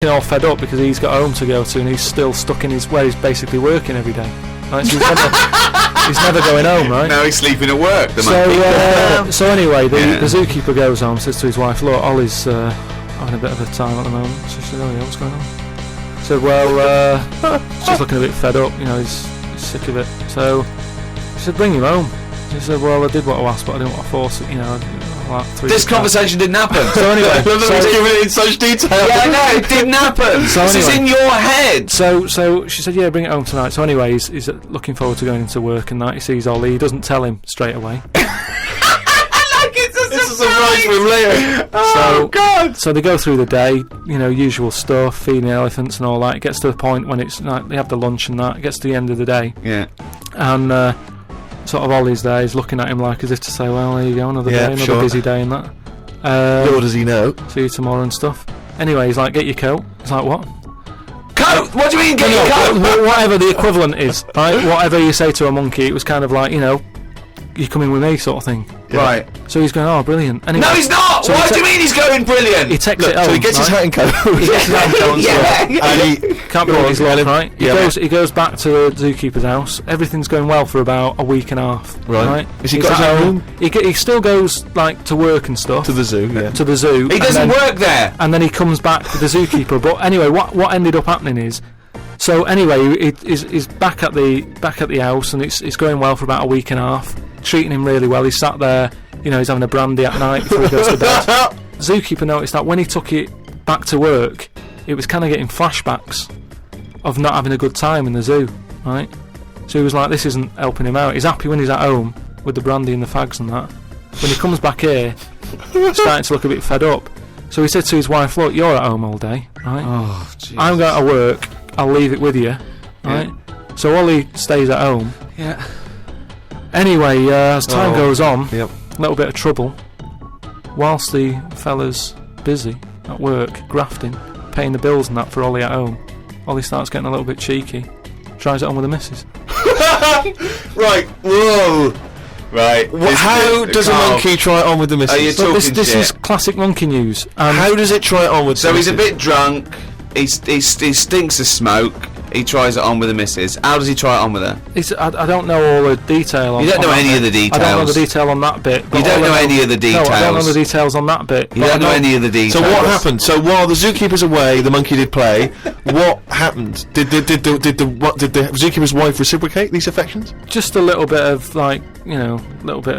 all fed up because he's got home to go to and he's still stuck in where he's basically working every day. Right? So he's never going home, right? No, he's sleeping at work. So anyway, the zookeeper goes home, says to his wife, "Look, Ollie's having a bit of a time at the moment." So she said, "Oh yeah, what's going on?" I said, "Well, he's just looking a bit fed up. You know, he's sick of it." So she said, "Bring him home." She said, "Well, I did what I asked, but I didn't want to force it. You know, this conversation didn't happen." So anyway, he's giving it in such detail. Yeah, I know, it didn't happen. So this is in your head. So she said, "Yeah, bring it home tonight." So anyway, he's looking forward to going into work, and that he sees Ollie. He doesn't tell him straight away. It's a surprise for him later. Oh God! So they go through the day, you know, usual stuff, feeding the elephants and all that. It gets to the point when it's like they have the lunch and that. It gets to the end of the day. Yeah. And sort of Ollie's there. He's looking at him like as if to say, "Well, there you go, another day, another busy day and that." What does he know? See you tomorrow and stuff. Anyway, he's like, "Get your coat." He's like, "What? Coat? What do you mean, get your coat?" Whatever the equivalent is, right? Whatever you say to a monkey, it was kind of like, you know, "You're coming with me," sort of thing. Yeah. Right. So he's going, "Oh, brilliant." Anyway, no, he's not. So why do you mean he's going brilliant? He takes it home. So he gets his hat and coat. He gets his hat and coat and stuff. And he can't believe he's lost, right? He goes back to the zookeeper's house. Everything's going well for about a week and a half. Right. Has he got his own room? He still goes like to work and stuff. To the zoo, yeah. To the zoo. He doesn't work there. And then he comes back with the zookeeper. But anyway, what ended up happening is, so anyway, he's back at the house, and it's going well for about a week and a half. Treating him really well. He's sat there, you know, he's having a brandy at night before he goes to bed. Zookeeper noticed that when he took it back to work, it was kind of getting flashbacks of not having a good time in the zoo, right? So he was like, this isn't helping him out. He's happy when he's at home with the brandy and the fags and that. When he comes back here, he's starting to look a bit fed up. So he said to his wife, "Look, you're at home all day, right? Oh, Jesus. I'm going to work. I'll leave it with you, right?" Yeah. So Ollie stays at home. Yeah. Anyway, as time goes on, a little bit of trouble. Whilst the fella's busy at work, grafting, paying the bills and that for Ollie at home, Ollie starts getting a little bit cheeky. Tries it on with the missus. Right, whoa. Right. How does a monkey try it on with the missus? Are you talking this is classic monkey news. How does it try it on with the missus? So he's a bit drunk, he stinks of smoke, he tries it on with the missus. How does he try it on with her? I don't know all the detail on. You don't know any of the details. I don't know the detail on that bit. You don't know any of the details. No, I don't know the details on that bit. You don't know any of the details. So what happened? So while the zookeeper's away, the monkey did play. What happened? Did the zookeeper's wife reciprocate these affections? Just a little bit of like, you know, little bit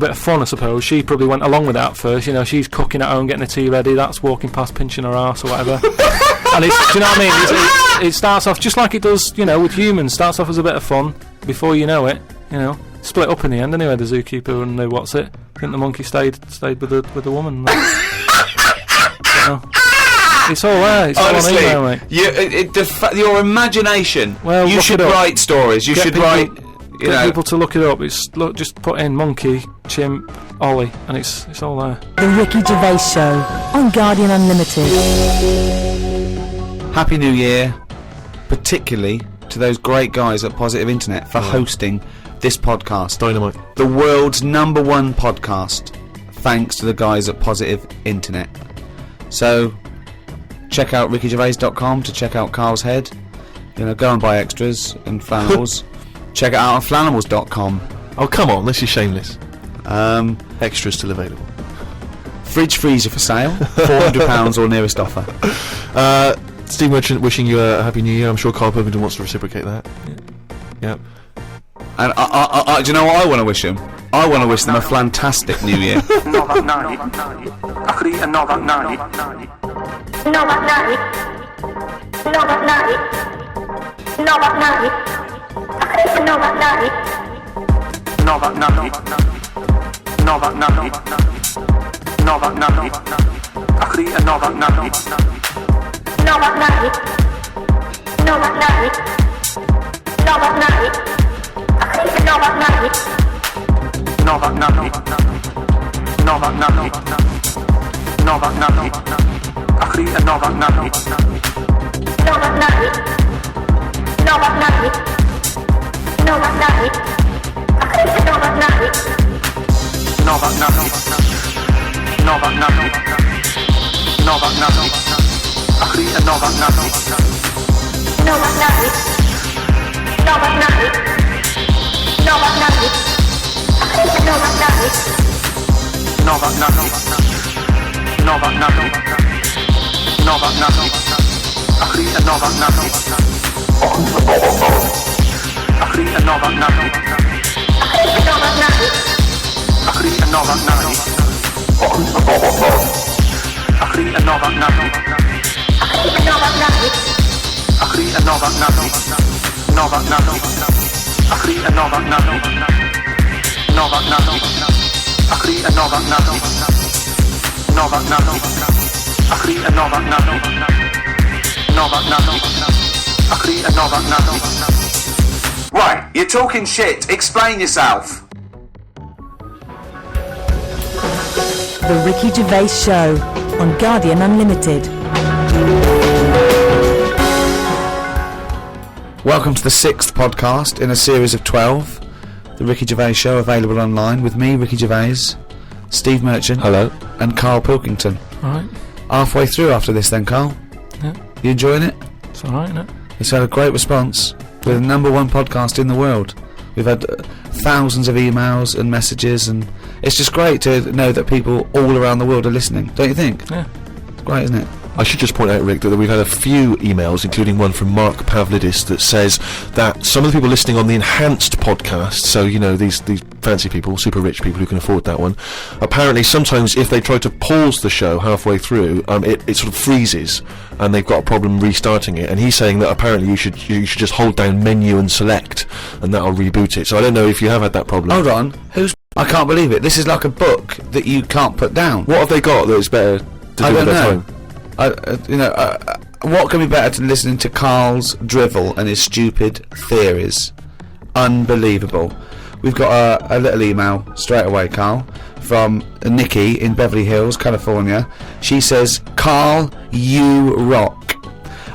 of fun, I suppose. She probably went along with that first. You know, she's cooking at home, getting the tea ready. That's walking past, pinching her arse or whatever. And it's, do you know what I mean? It starts off just like it does, you know, with humans. Starts off as a bit of fun. Before you know it, you know, split up in the end. Anyway, the zookeeper and the what's it? I think the monkey stayed with the woman. It's all there. It's honestly, all on email, your imagination. Well, you should write stories. You should write. Get people to look it up. It's just put in monkey, chimp, Ollie, and it's all there. The Ricky Gervais Show on Guardian Unlimited. Happy New Year, particularly to those great guys at Positive Internet for hosting this podcast. Dynamite. The world's #1 podcast, thanks to the guys at Positive Internet. So, check out rickygervais.com to check out Carl's Head. You know, go and buy extras and flannels. Check it out on flannels.com. Oh, come on, this is shameless. Extras still available. Fridge freezer for sale, £400 or nearest offer. Steve Merchant wishing you a Happy New Year. I'm sure Carl Pilkington wants to reciprocate that. Yeah. And do you know what I want to wish them? I want to wish them a fantastic New Year. Right, you're talking shit. Explain yourself. The Ricky Gervais Show on Guardian Unlimited. Welcome to the 6th podcast in a series of 12. The Ricky Gervais Show, available online with me, Ricky Gervais, Steve Merchant, Hello. and Carl Pilkington. Alright. Halfway through after this then, Carl. Yeah. You enjoying it? It's alright, isn't it? It's had a great response. We're the #1 podcast in the world. We've had thousands of emails and messages, and it's just great to know that people all around the world are listening, don't you think? Yeah. It's great, isn't it? I should just point out, Rick, that we've had a few emails, including one from Mark Pavlidis, that says that some of the people listening on the enhanced podcast, so, you know, these fancy people, super rich people who can afford that one, apparently sometimes if they try to pause the show halfway through, it sort of freezes, and they've got a problem restarting it. And he's saying that apparently you should just hold down menu and select, and that'll reboot it. So I don't know if you have had that problem. Hold on. I can't believe it. This is like a book that you can't put down. What have they got that is better to do I with don't their know. time? What can be better than listening to Carl's drivel and his stupid theories? Unbelievable. We've got a little email straight away, Carl, from Nikki in Beverly Hills, California. She says, Carl, you rock.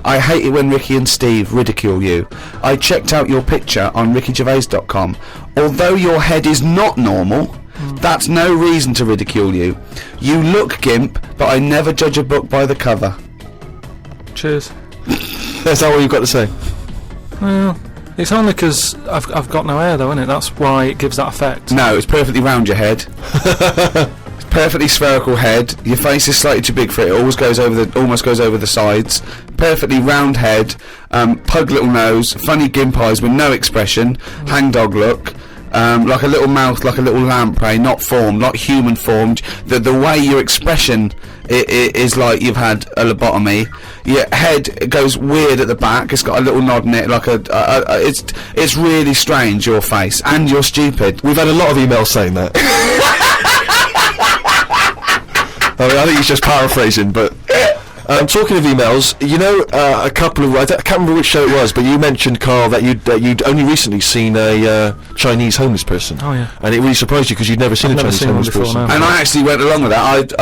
I hate it when Ricky and Steve ridicule you. I checked out your picture on rickygervais.com. Although your head is not normal, that's no reason to ridicule you. You look gimp, but I never judge a book by the cover. Cheers. That's not what you've got to say. Well, it's only because I've got no hair though, isn't it? That's why it gives that effect. No, it's perfectly round your head. It's perfectly spherical head. Your face is slightly too big for it. It almost goes over the sides. Perfectly round head. Pug little nose. Funny gimp eyes with no expression. Hangdog look. Like a little mouth, like a little lamprey, not formed, not human formed. The way your expression is like you've had a lobotomy. Your head goes weird at the back. It's got a little nod in it, like it's really strange, your face, and you're stupid. We've had a lot of emails saying that. I think he's just paraphrasing, but talking of emails, you know, a couple of I can't remember which show it was, but you mentioned, Carl, that you'd only recently seen a Chinese homeless person. Oh yeah. And it really surprised you because you'd never seen a Chinese homeless person. No. And I actually went along with that.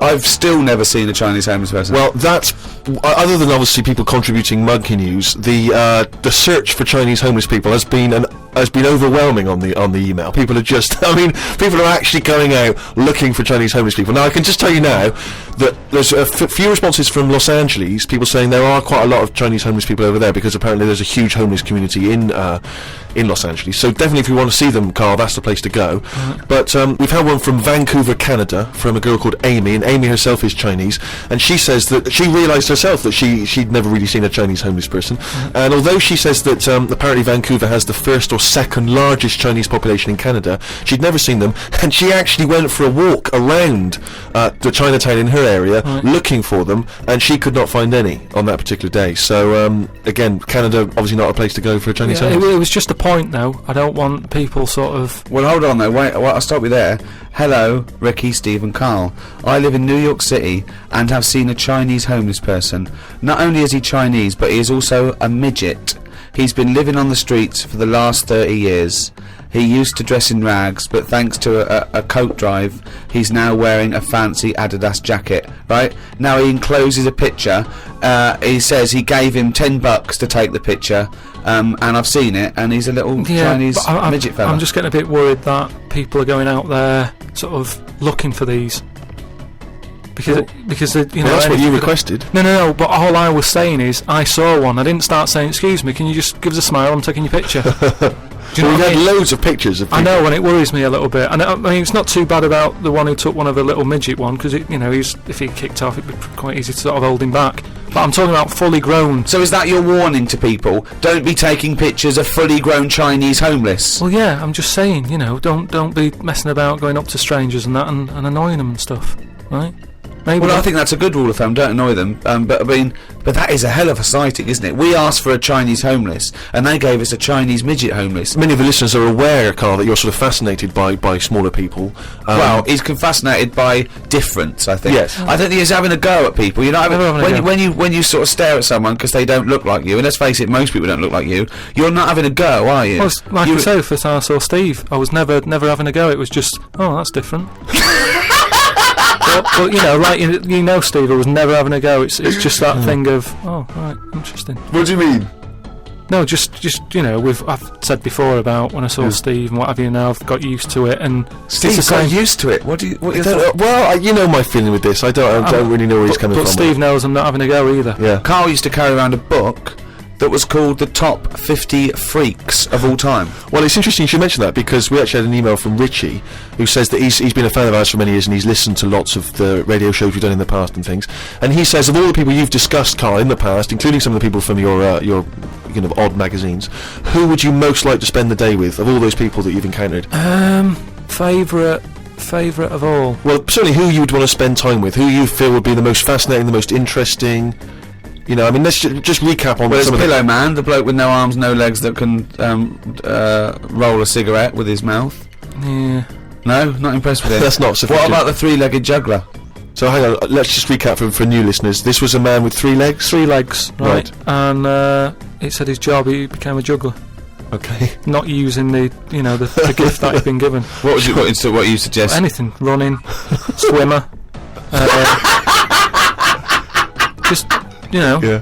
I've still never seen a Chinese homeless person. Well, that's other than obviously people contributing monkey news. The search for Chinese homeless people has been overwhelming on the email. People are people are actually going out looking for Chinese homeless people. Now I can just tell you now that there's a few responses from Los Angeles, people saying there are quite a lot of Chinese homeless people over there because apparently there's a huge homeless community in Los Angeles. So definitely if you want to see them, Carl, that's the place to go. But we've had one from Vancouver, Canada, from a girl called Amy, and Amy herself is Chinese, and she says that she realised herself that she'd never really seen a Chinese homeless person. And although she says that apparently Vancouver has the first or second largest Chinese population in Canada, she'd never seen them, and she actually went for a walk around the Chinatown in her area looking for them, and she could not find any on that particular day. So again, Canada obviously not a place to go for a Chinese homeless. It was just a point though. I don't want people sort of... Well, hold on though. Wait, I'll stop you there. Hello, Ricky, Steve and Carl. I live in New York City and have seen a Chinese homeless person. Not only is he Chinese, but he is also a midget. He's been living on the streets for the last 30 years. He used to dress in rags, but thanks to a coat drive, he's now wearing a fancy Adidas jacket, right? Now he encloses a picture. He says he gave him $10 to take the picture, and I've seen it, and he's a little Chinese midget fella. I'm just getting a bit worried that people are going out there sort of looking for these. because they, you know, Well, that's what you anything- requested. No. But all I was saying is I saw one. I didn't start saying, "Excuse me, can you just give us a smile? I'm taking your picture." Do you know We've what I had mean? loads of pictures of I people. know, and it worries me a little bit. And I mean, it's not too bad about the one who took one of the little midget one, because you know, if he kicked off, it'd be quite easy to sort of hold him back. But I'm talking about fully grown. So is that your warning to people? Don't be taking pictures of fully grown Chinese homeless. Well, yeah, I'm just saying, you know, don't be messing about going up to strangers and that and annoying them and stuff, right? Maybe. Well, I think that's a good rule of thumb. Don't annoy them. But I mean, but that is a hell of a sighting, isn't it? We asked for a Chinese homeless, and they gave us a Chinese midget homeless. Many of the listeners are aware, Carl, that you're sort of fascinated by smaller people. Well, he's fascinated by difference, I think. Yes. I don't think he's having a go at people. You're not Never having a go. when you sort of stare at someone because they don't look like you, and let's face it, most people don't look like you. You're not having a go, are you? Well, like I say, first time I saw Steve, I was never having a go. It was just, oh, that's different. but you know, like you know, Steve, I was never having a go. It's just that thing of, oh, right, interesting. What do you mean? No, just you know, I've said before about when I saw Steve and what have you. Now I've got used to it, and Steve's it's the got same. used to it. What do you? What you Well, you know my feeling with this. I don't really know where he's coming But from. Steve knows I'm not having a go either. Yeah. Carl used to carry around a book that was called the top 50 freaks of all time. Well, it's interesting you should mention that, because we actually had an email from Richie who says that he's been a fan of ours for many years, and he's listened to lots of the radio shows we've done in the past and things. And he says, of all the people you've discussed, Carl, in the past, including some of the people from your you know, odd magazines, who would you most like to spend the day with, of all those people that you've encountered? Favourite of all. Well, certainly who you would want to spend time with, who you feel would be the most fascinating, the most interesting. You know, I mean, let's just recap on Well, there's some of the... Pillow Man, the bloke with no arms, no legs that can roll a cigarette with his mouth. Yeah. No, not impressed with it. That's not sufficient. What about the three-legged juggler? So hang on, let's just recap for new listeners. This was a man with 3 legs? 3 legs, right? Right. And it said his job, he became a juggler, Okay. not using the gift that he'd been given. What you suggest? Anything, running, swimmer, just you know. Yeah.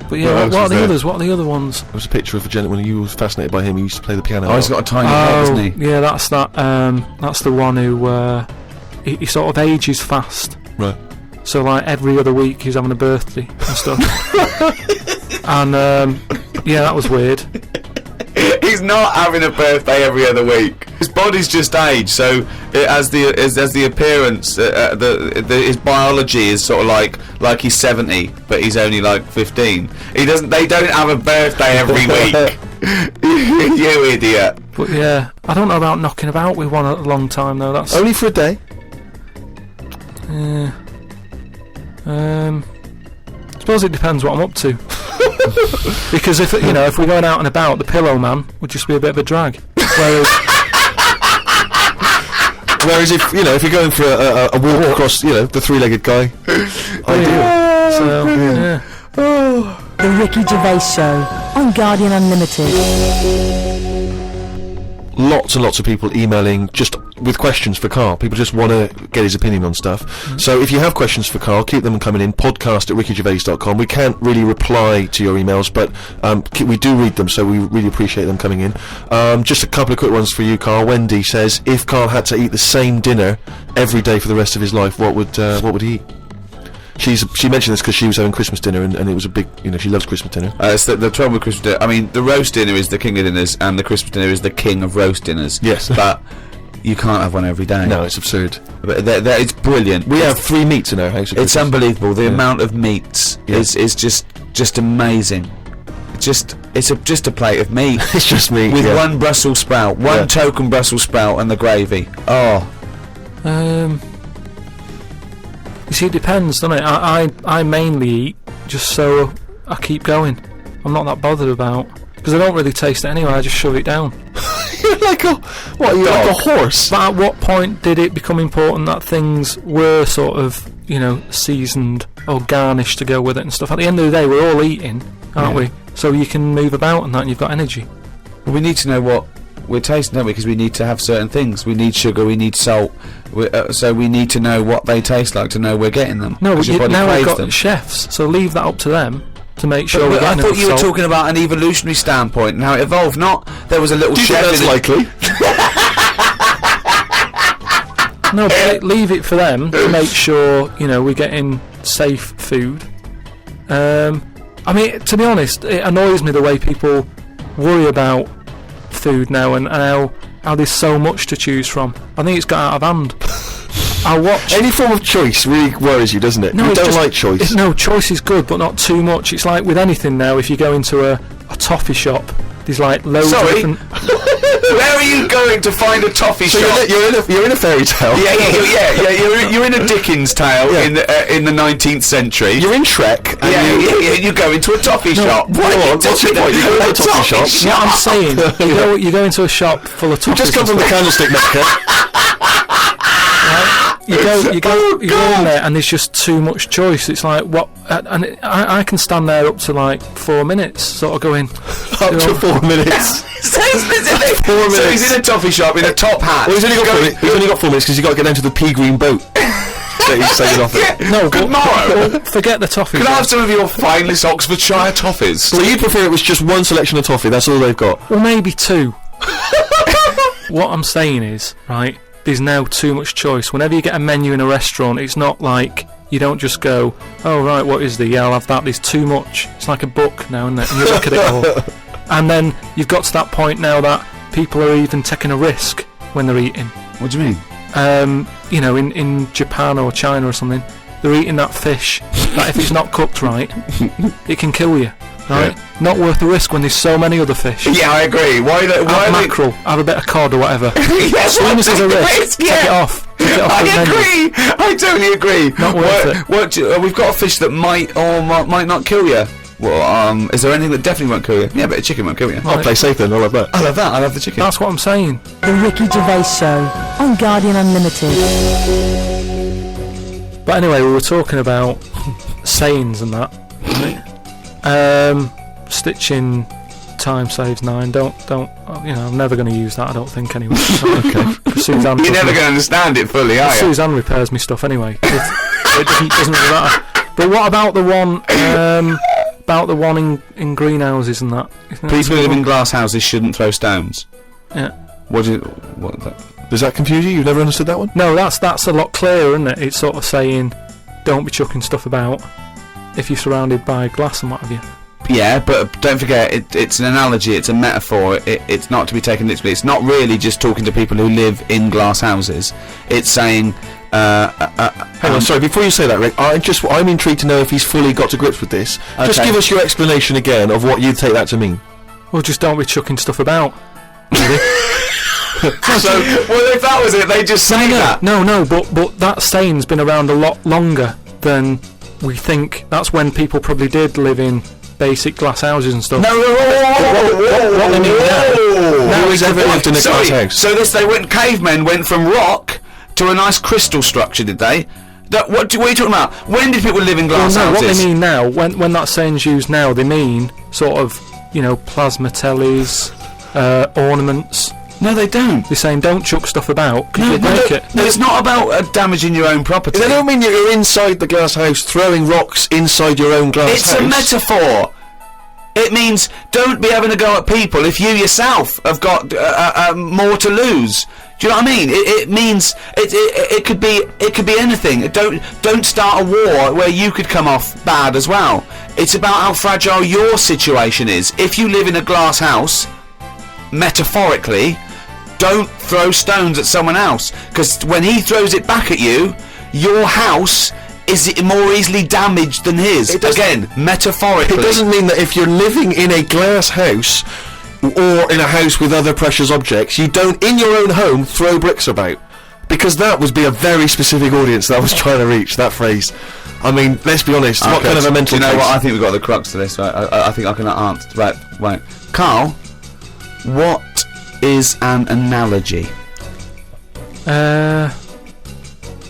But yeah, What else what are was the there? others? What are the other ones? There was a picture of a gentleman who was fascinated by him. He used to play the piano. Oh, he's got a tiny head, hasn't he? Yeah, that's that. That's the one who he sort of ages fast. Right. So like every other week he's having a birthday and stuff. And yeah, that was weird. He's not having a birthday every other week. His body's just aged, so it has the appearance. His biology is sort of like he's 70, but he's only like 15. They don't have a birthday every week. You idiot. But yeah, I don't know about knocking about with one a long time though. That's Only for a day? yeah. I suppose it depends what I'm up to. Because if we're going out and about, the Pillow Man would just be a bit of a drag. Whereas if you're going for a walk across, the 3-legged guy, ideal. So yeah. The Ricky Gervais Show on Guardian Unlimited. Lots and lots of people emailing just with questions for Carl. People just want to get his opinion on stuff. So if you have questions for Carl, keep them coming in. podcast@rickygervais.com. We can't really reply to your emails, but we do read them, so we really appreciate them coming in. Just a couple of quick ones for you, Carl. Wendy says, if Carl had to eat the same dinner every day for the rest of his life, what would he eat? She mentioned this because she was having Christmas dinner, and it was a big, she loves Christmas dinner. It's the trouble with Christmas dinner. I mean, the roast dinner is the king of dinners, and the Christmas dinner is the king of roast dinners. Yes. But you can't have one every day. No, it's absurd. But it's brilliant. We have 3 meats in our house. It's unbelievable. The amount of meats is just amazing. It's just a plate of meat. It's just meat with one Brussels sprout, one token Brussels sprout, and the gravy. Oh. You see, it depends, doesn't it? I mainly eat just so I keep going. I'm not that bothered about, because I don't really taste it anyway. I just shove it down. You're like a horse. But at what point did it become important that things were sort of seasoned or garnished to go with it and stuff? At the end of the day, we're all eating, aren't we? So you can move about and that, and you've got energy. Well, we need to know what we're tasting, don't we? Because we need to have certain things. We need sugar, we need salt. So we need to know what they taste like to know we're getting them. No, but now we've got them. chefs, so leave that up to them to make sure we're I getting thought enough you were salt. talking about an evolutionary standpoint and how it evolved. Not there was a little Do you chef. think that's likely? No, but leave it for them to make sure, you know, we're getting safe food. I mean, to be honest, it annoys me the way people worry about food now and how there's so much to choose from. I think it's got out of hand. I watch... Any form of choice really worries you, doesn't it? No, you it's don't just- like choice. No, choice is good, but not too much. It's like with anything now, if you go into a toffee shop, there's like loads of Sorry? different... Where are you going to find a toffee So shop? you're in a fairy tale. Yeah. You're in a Dickens tale in the 19th century. You're in Shrek. And You go into a toffee shop. What? What's your point? You go to a toffee shop. Yeah, I'm saying, you go into a shop full of You toffees. just come and from the stuff. candlestick maker. You go in there and there's just too much choice. It's like what, and I can stand there up to like 4 minutes, sort of going Up to 4 minutes. So specific. 4 minutes. So he's in a toffee shop in a top hat. Well, he's only got 4 minutes. He's only got 4 minutes because you got to get down to the pea green boat that he's sailing off it. no. Good but, morrow. but forget the toffees. Can I have some of your finest Oxfordshire toffees? So you prefer it was just one selection of toffee? That's all they've got. Well, maybe two. What I'm saying is, right, there's now too much choice. Whenever you get a menu in a restaurant, it's not like you don't just go, oh right, what is there? Yeah, I'll have that. There's too much. It's like a book now, isn't it? And you look at it all. And then you've got to that point now that people are even taking a risk when they're eating. What do you mean? You know, in Japan or China or something, they're eating that fish that if it's not cooked right, it can kill you. Right? Not worth the risk when there's so many other fish. Yeah, I agree. Why Have mackerel, have a bit of cod or whatever. As soon as there's a risk, take it off. Take it off the I menu. agree. I totally agree. Not worth it. We've got a fish that might or might not kill you. Well, is there anything that definitely won't kill you? Yeah, but a chicken won't kill you. I'll play safe then. I'll have that. I love that. I love the chicken. That's what I'm saying. The Ricky Gervais Show on Guardian Unlimited. But anyway, we were talking about sayings and that. Stitching time saves 9. Don't. You know, I'm never going to use that. I don't think anyway. Okay. Suzanne You're never going to understand it fully, are you? Suzanne repairs me stuff anyway. It doesn't really matter. But what about the one? About the one in greenhouses and that? People who live in glass houses shouldn't throw stones. Yeah. What is that? Does that confuse you? You've never understood that one? No, that's a lot clearer, isn't it? It's sort of saying, don't be chucking stuff about if you're surrounded by glass and what have you. Yeah, but don't forget, it's an analogy, it's a metaphor, it's not to be taken literally. It's not really just talking to people who live in glass houses. It's saying... Hang on, sorry, before you say that, Rick, I'm intrigued to know if he's fully got to grips with this. Just Okay. give us your explanation again of what you take that to mean. Well, just don't be chucking stuff about. Really? So, well, if that was it, they just say that. No, but that saying's been around a lot longer than we think. That's when people probably did live in basic glass houses and stuff. No, what they mean now. Who has ever lived in a glass house? So cavemen went from rock to a nice crystal structure, did they? What are you talking about? When did people live in glass Well, no, houses? what they mean now, when that saying's used now, they mean sort of, you know, plasma tellies, ornaments. No, they don't. They're saying don't chuck stuff about because you'll break it. No, it's not about damaging your own property. They don't mean you're inside the glass house throwing rocks inside your own glass It's house. a metaphor. It means don't be having a go at people if you yourself have got more to lose. Do you know what I mean? It means it could be anything. Don't start a war where you could come off bad as well. It's about how fragile your situation is. If you live in a glass house, metaphorically, don't throw stones at someone else, because when he throws it back at you, your house is more easily damaged than his. Again, metaphorically. It doesn't mean that if you're living in a glass house or in a house with other precious objects, you don't, in your own home, throw bricks about. Because that would be a very specific audience that I was trying to reach, that phrase. I mean, let's be honest, what kind of a mental Do you know case? what? I think we've got the crux to this. Right? I think I can answer. Right. Carl, what is an analogy?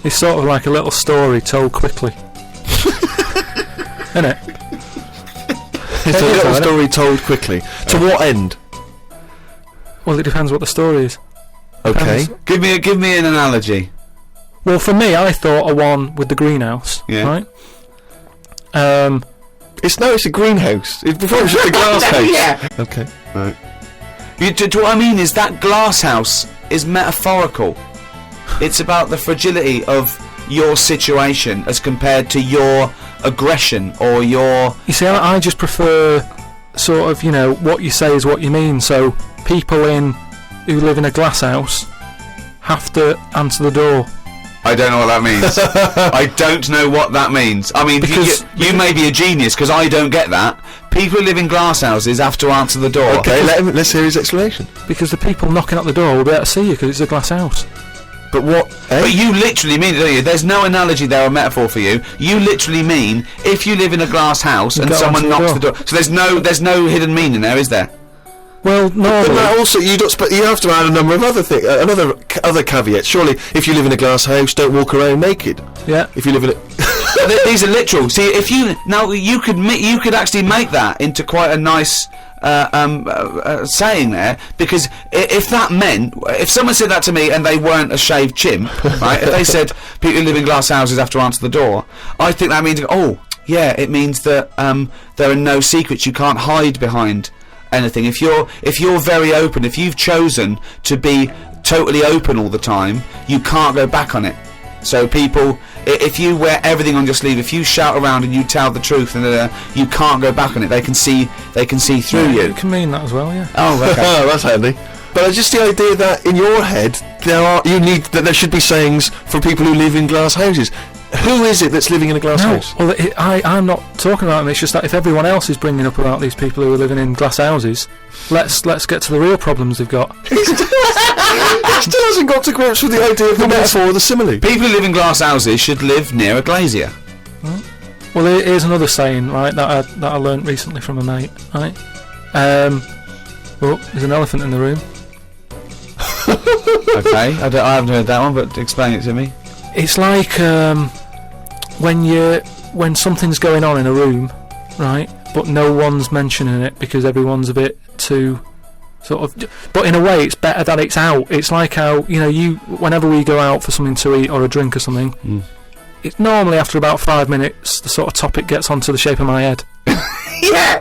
It's sort of like a little story told quickly. Isn't it? It's a little story told quickly. To what end? Well, it depends what the story is. Okay. Depends. Give me an analogy. Well, for me, I thought of one with the greenhouse. Yeah. Right. It's a greenhouse. Before it was just a glass house. Yeah. Okay. Right. What I mean is that glass house is metaphorical. It's about the fragility of your situation as compared to your aggression or your... You see, I just prefer sort of, what you say is what you mean. So people who live in a glass house have to answer the door. I don't know what that means. I don't know what that means. I mean, Because- you may be a genius, because I don't get that. People who live in glass houses have to answer the door. Okay, let's hear his explanation. Because the people knocking at the door will be able to see you because it's a glass house. But what? But you literally mean it, don't you? There's no analogy there or metaphor for you. You literally mean if you live in a glass house and go someone onto the knocks the door. So there's no hidden meaning there, is there? Well, But normally, that also, you have to add a number of other things, other caveats. Surely, if you live in a glass house, don't walk around naked. yeah. If you live in a These are literal. See, if you could actually make that into quite a nice saying there, because if that meant, if someone said that to me and they weren't a shaved chimp, right? If they said people who live in glass houses have to answer the door, I think that means it means that there are no secrets. You can't hide behind anything. If you're very open, if you've chosen to be totally open all the time, you can't go back on it. So people, if you wear everything on your sleeve, if you shout around and you tell the truth, and you can't go back on it. They can see through you. It can mean that as well, yeah. Oh, okay. oh, that's handy. But just the idea that in your head there should be sayings for people who live in glass houses. Who is it that's living in a glass house? Well, I'm not talking about them. It's just that if everyone else is bringing up about these people who are living in glass houses, let's get to the real problems they've got. He still hasn't got to grips with the idea of the metaphor or the simile. People who live in glass houses should live near a glazier. Well, here's another saying, right, that I learnt recently from a mate, right? Well, there's an elephant in the room. Okay, I haven't heard that one, but explain it to me. It's like when something's going on in a room, right, but no one's mentioning it because everyone's a bit too sort of. But in a way, it's better that it's out. It's like how whenever we go out for something to eat or a drink or something, it's normally after about 5 minutes the sort of topic gets onto the shape of my head.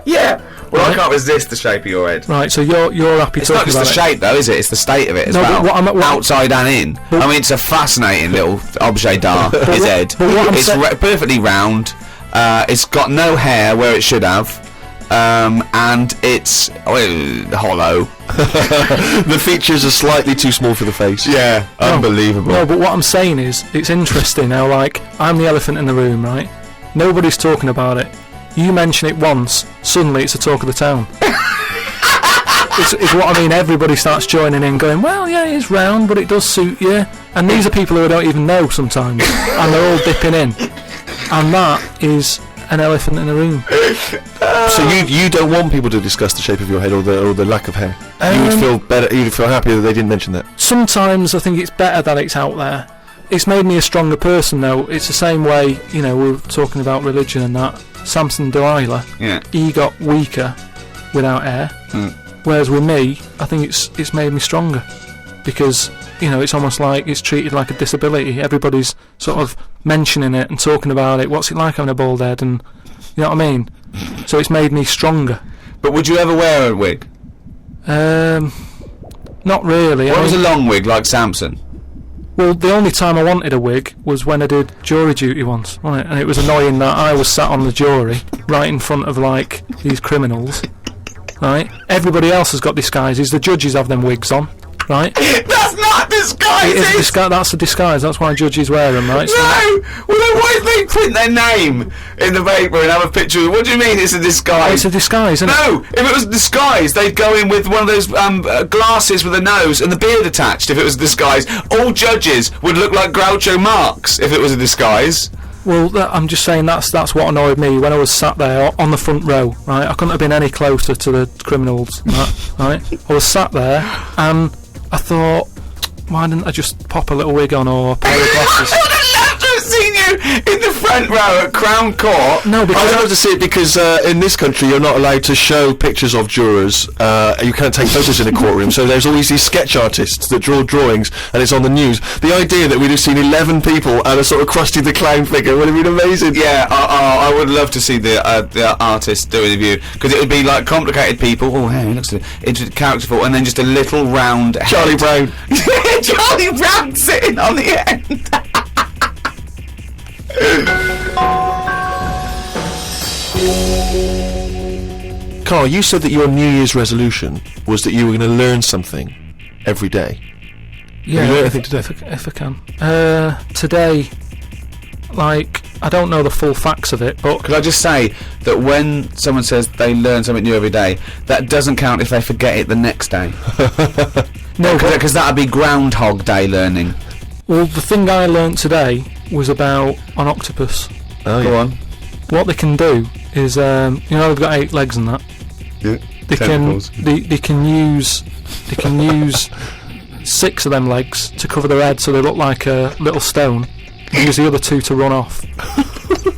Yeah. Well, Right. I can't resist the shape of your head. Right, so you're happy It's not talking just the about it. shape, though, is it? It's the state of it as No, well. but what outside and in. I mean, it's a fascinating little objet d'art. His head. but what I'm It's perfectly round. It's got no hair where it should have. And it's hollow. The features are slightly too small for the face. Yeah, unbelievable. No, but what I'm saying is, it's interesting how, like, I'm the elephant in the room, right? Nobody's talking about it. You mention it once, suddenly it's the talk of the town. It's what I mean. Everybody starts joining in, going, "Well, yeah, it's round, but it does suit you." And these are people who I don't even know sometimes, and they're all dipping in. And that is an elephant in the room. So you don't want people to discuss the shape of your head or the lack of hair. You would feel better. You'd feel happier that they didn't mention that. Sometimes I think it's better that it's out there. It's made me a stronger person, though. It's the same way, we were talking about religion and that. Samson Delilah, Yeah. he got weaker without hair, whereas with me, I think it's made me stronger, because it's almost like it's treated like a disability. Everybody's sort of mentioning it and talking about it. What's it like having a bald head? And you know what I mean. So it's made me stronger. But would you ever wear a wig? Not really. What was a long wig like Samson? Well, the only time I wanted a wig was when I did jury duty once, wasn't it? And it was annoying that I was sat on the jury, right in front of, like, these criminals, right? Everybody else has got disguises. The judges have them wigs on, right? That's not It is that's a disguise. That's why judges wear them, right? So No! Well, then why do they print their name in the paper and have a picture? What do you mean it's a disguise? it's a disguise, isn't it? No! If it was a disguise, they'd go in with one of those glasses with a nose and the beard attached if it was a disguise. All judges would look like Groucho Marx if it was a disguise. Well, I'm just saying that's what annoyed me when I was sat there on the front row, right? I couldn't have been any closer to the criminals, right? I was sat there and I thought, why didn't I just pop a little wig on or a pair of glasses? I would have loved to have seen you in the front row at Crown Court. No, I because don't have to see it because in this country you're not allowed to show pictures of jurors. You can't take photos in a courtroom. So there's always these sketch artists that draw drawings, and it's on the news. The idea that we'd have seen 11 people and a sort of Krusty the Clown figure would have been amazing. Yeah, I would love to see the artist doing the view, because it would be like complicated people. Oh, hey, he looks into characterful, and then just a little round head. Charlie Brown. Charlie Brown sitting on the end. Carl, you said that your New Year's resolution was that you were going to learn something every day. yeah, Have you learned anything today? if I can. Today, like, I don't know the full facts of it, but Could I just say that when someone says they learn something new every day, that doesn't count if they forget it the next day. no, but, Because that would be Groundhog Day learning. well, the thing I learnt today was about an octopus. Oh, Go yeah. on. What they can do is, they've got 8 legs and that. Yeah. They Tentacles. they can use 6 of them legs to cover their head so they look like a little stone, and use the other 2 to run off.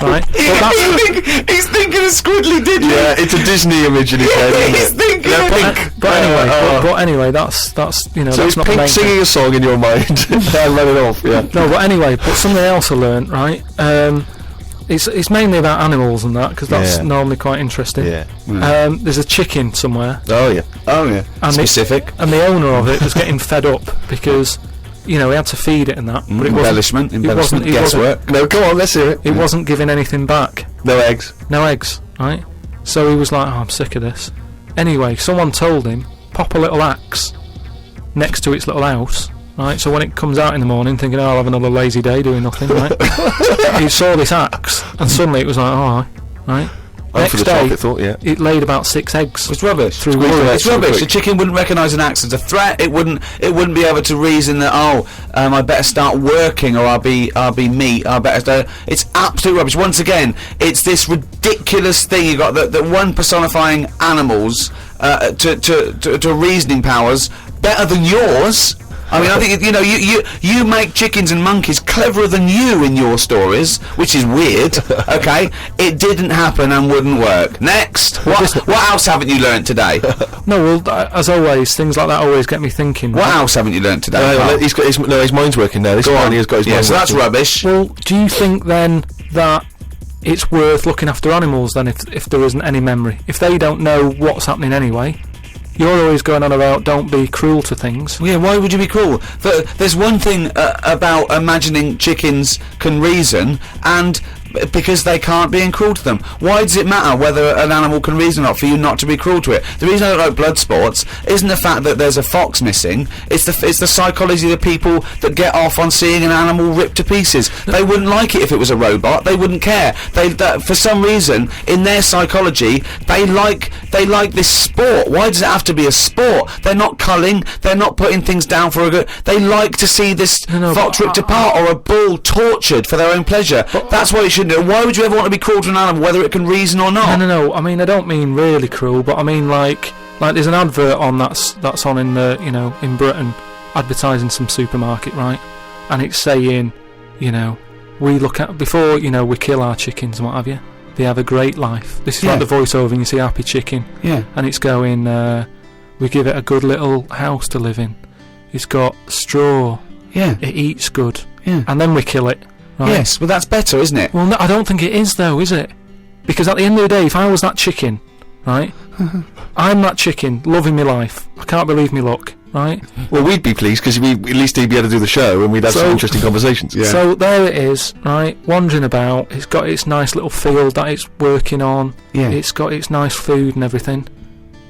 Right? But that's, He's thinking of Squiddly Diddly. Yeah, it's a Disney image in his head, He's isn't it? thinking Yeah, of Pink. but anyway, that's you know, So that's it's not the Pink main thing. singing a song in your mind and run it off, yeah. No, but anyway, but something else I learnt, right? It's mainly about animals and that, because that's Yeah. normally quite interesting. Yeah. There's a chicken somewhere, Oh, yeah. Oh, yeah. And Specific. and the owner of it was getting fed up because, you know, he had to feed it and that, but it wasn't. Embellishment. it wasn't- Guesswork. No, come on, let's hear it. It wasn't giving anything back. No eggs. No eggs, right? So he was like, oh, I'm sick of this. Anyway, someone told him, pop a little axe next to its little house, right? So when it comes out in the morning thinking, oh, I'll have another lazy day doing nothing, right? He saw this axe, and suddenly it was like, oh, right? Oh, for Next the top, day, it thought, yeah. it laid about 6 eggs. It's rubbish. Through It's worry. It's rubbish. quick. The chicken wouldn't recognise an axe as a threat. It wouldn't be able to reason that I better start working or I'll be meat. I better. It's absolute rubbish. Once again, it's this ridiculous thing you got that one personifying animals to reasoning powers better than yours. I mean, I think you make chickens and monkeys cleverer than you in your stories, which is weird. Okay, it didn't happen and wouldn't work. Next, what else haven't you learnt today? No, well, as always, things like that always get me thinking. What right? else haven't you learnt today? No, he's got his mind's working now. This Go on. apparently has got his Yeah, mind so that's working. rubbish. Well, do you think then that it's worth looking after animals then if there isn't any memory? If they don't know what's happening anyway, you're always going on about don't be cruel to things. Yeah, why would you be cruel? There's one thing about imagining chickens can reason, and because they can't, being cruel to them. Why does it matter whether an animal can reason or not for you not to be cruel to it? The reason I don't like blood sports isn't the fact that there's a fox missing. It's the psychology of the people that get off on seeing an animal ripped to pieces. They wouldn't like it if it was a robot. They wouldn't care. For some reason, in their psychology, they like this sport. Why does it have to be a sport? They're not culling. They're not putting things down for a good. They like to see this fox ripped apart or a bull tortured for their own pleasure. That's why it shouldn't. Why would you ever want to be cruel to an animal, whether it can reason or not? No. I mean, I don't mean really cruel, but I mean like there's an advert on that's on in the in Britain, advertising some supermarket, right? And it's saying, we look at before we kill our chickens and what have you. They have a great life. This is like the voiceover, and you see Happy Chicken. Yeah. And it's going, we give it a good little house to live in. It's got straw. Yeah. It eats good. Yeah. And then we kill it. Right? Yes, well that's better, isn't it? Well, no, I don't think it is though, is it? Because at the end of the day, if I was that chicken, right? I'm that chicken, loving my life. I can't believe me luck, right? Well, we'd be pleased because at least he'd be able to do the show and we'd have some interesting conversations. Yeah. So there it is, right? Wandering about. It's got its nice little field that it's working on. Yeah. It's got its nice food and everything.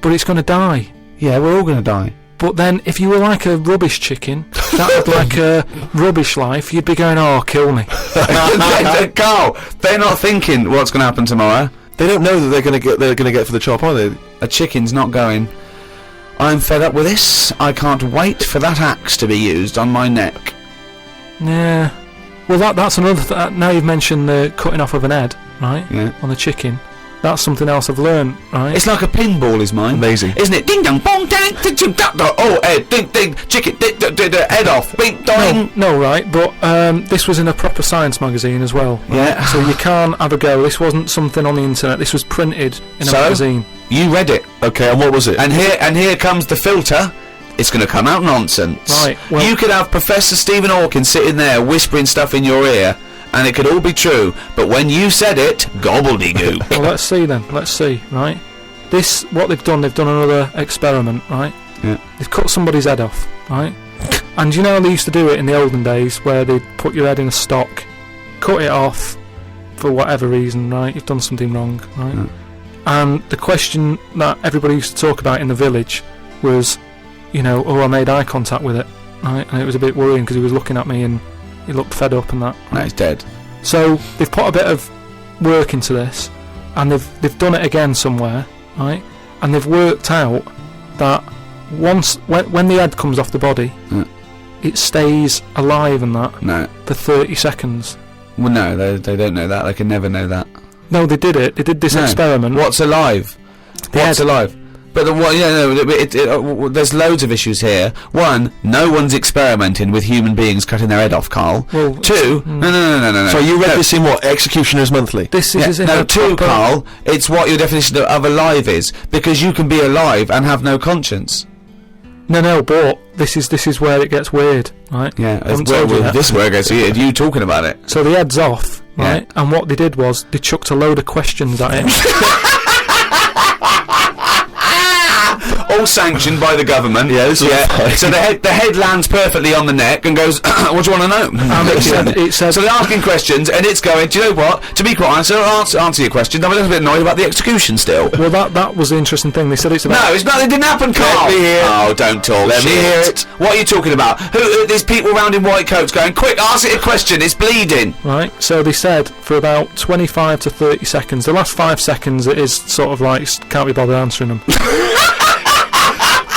But it's going to die. Yeah, we're all going to die. But then, if you were like a rubbish chicken, that had like a rubbish life, you'd be going, oh, kill me. Carl, they're not thinking what's going to happen tomorrow. They don't know that they're going to get for the chop, are they? A chicken's not going, I'm fed up with this. I can't wait for that axe to be used on my neck. Yeah. Well, that's another now you've mentioned the cutting off of an head, right? Yeah. On the chicken. That's something else I've learned, right? It's like a pinball is mine. Amazing. Isn't it? Ding dong bong dang ding ding dong dong. Oh, head ding ding chicken ding ding ding head off. Bing dong. No, right, but this was in a proper science magazine as well. Right? Yeah. So you can't have a go. This wasn't something on the internet. This was printed in a So? magazine. You read it. Okay, and what was it? And here comes the filter. It's going to come out nonsense. Right, well- you could have Professor Stephen Hawking sitting there whispering stuff in your ear, and it could all be true. But when you said it, gobbledygook. Well, let's see then. Let's see, right? What they've done another experiment, right? Yeah. They've cut somebody's head off, right? And you know how they used to do it in the olden days, where they'd put your head in a stock, cut it off for whatever reason, right? You've done something wrong, right? Yeah. And the question that everybody used to talk about in the village was, you know, I made eye contact with it, right? And it was a bit worrying because he was looking at me and he looked fed up and that. No, it's dead. So they've put a bit of work into this, and they've done it again somewhere, right? And they've worked out that when the head comes off the body, it stays alive and that No. for 30 seconds. Well, no, they don't know that. They can never know that. No, they did it. They did this No. experiment. What's alive? The What's head. alive? But there's loads of issues here. One, no one's experimenting with human beings cutting their head off, Carl. Well, Two, no. So you read this in what? Executioners Monthly? This Yeah, is in no, a two, proper- Carl. It's what your definition of alive is, because you can be alive and have no conscience. No, but this is where it gets weird, right? Yeah, I haven't told you that. this where it goes weird. You talking about it? So the head's off, Yeah. right? And what they did was they chucked a load of questions at it. All sanctioned by the government. Yeah, this is fine. So the head lands perfectly on the neck and goes, what do you want to know? And it said, So they're asking questions, and it's going, do you know what? To be quite honest, I'll answer your question. I'm a little bit annoyed about the execution still. well, that was the interesting thing. They said it's about No, it's not. It didn't happen, Carl. me hear it. Oh, don't talk. Let me shit. hear it. What are you talking about? There's people round in white coats going, quick, ask it a question. It's bleeding. right. So they said for about 25 to 30 seconds. The last 5 seconds, it is sort of like can't be bothered answering them.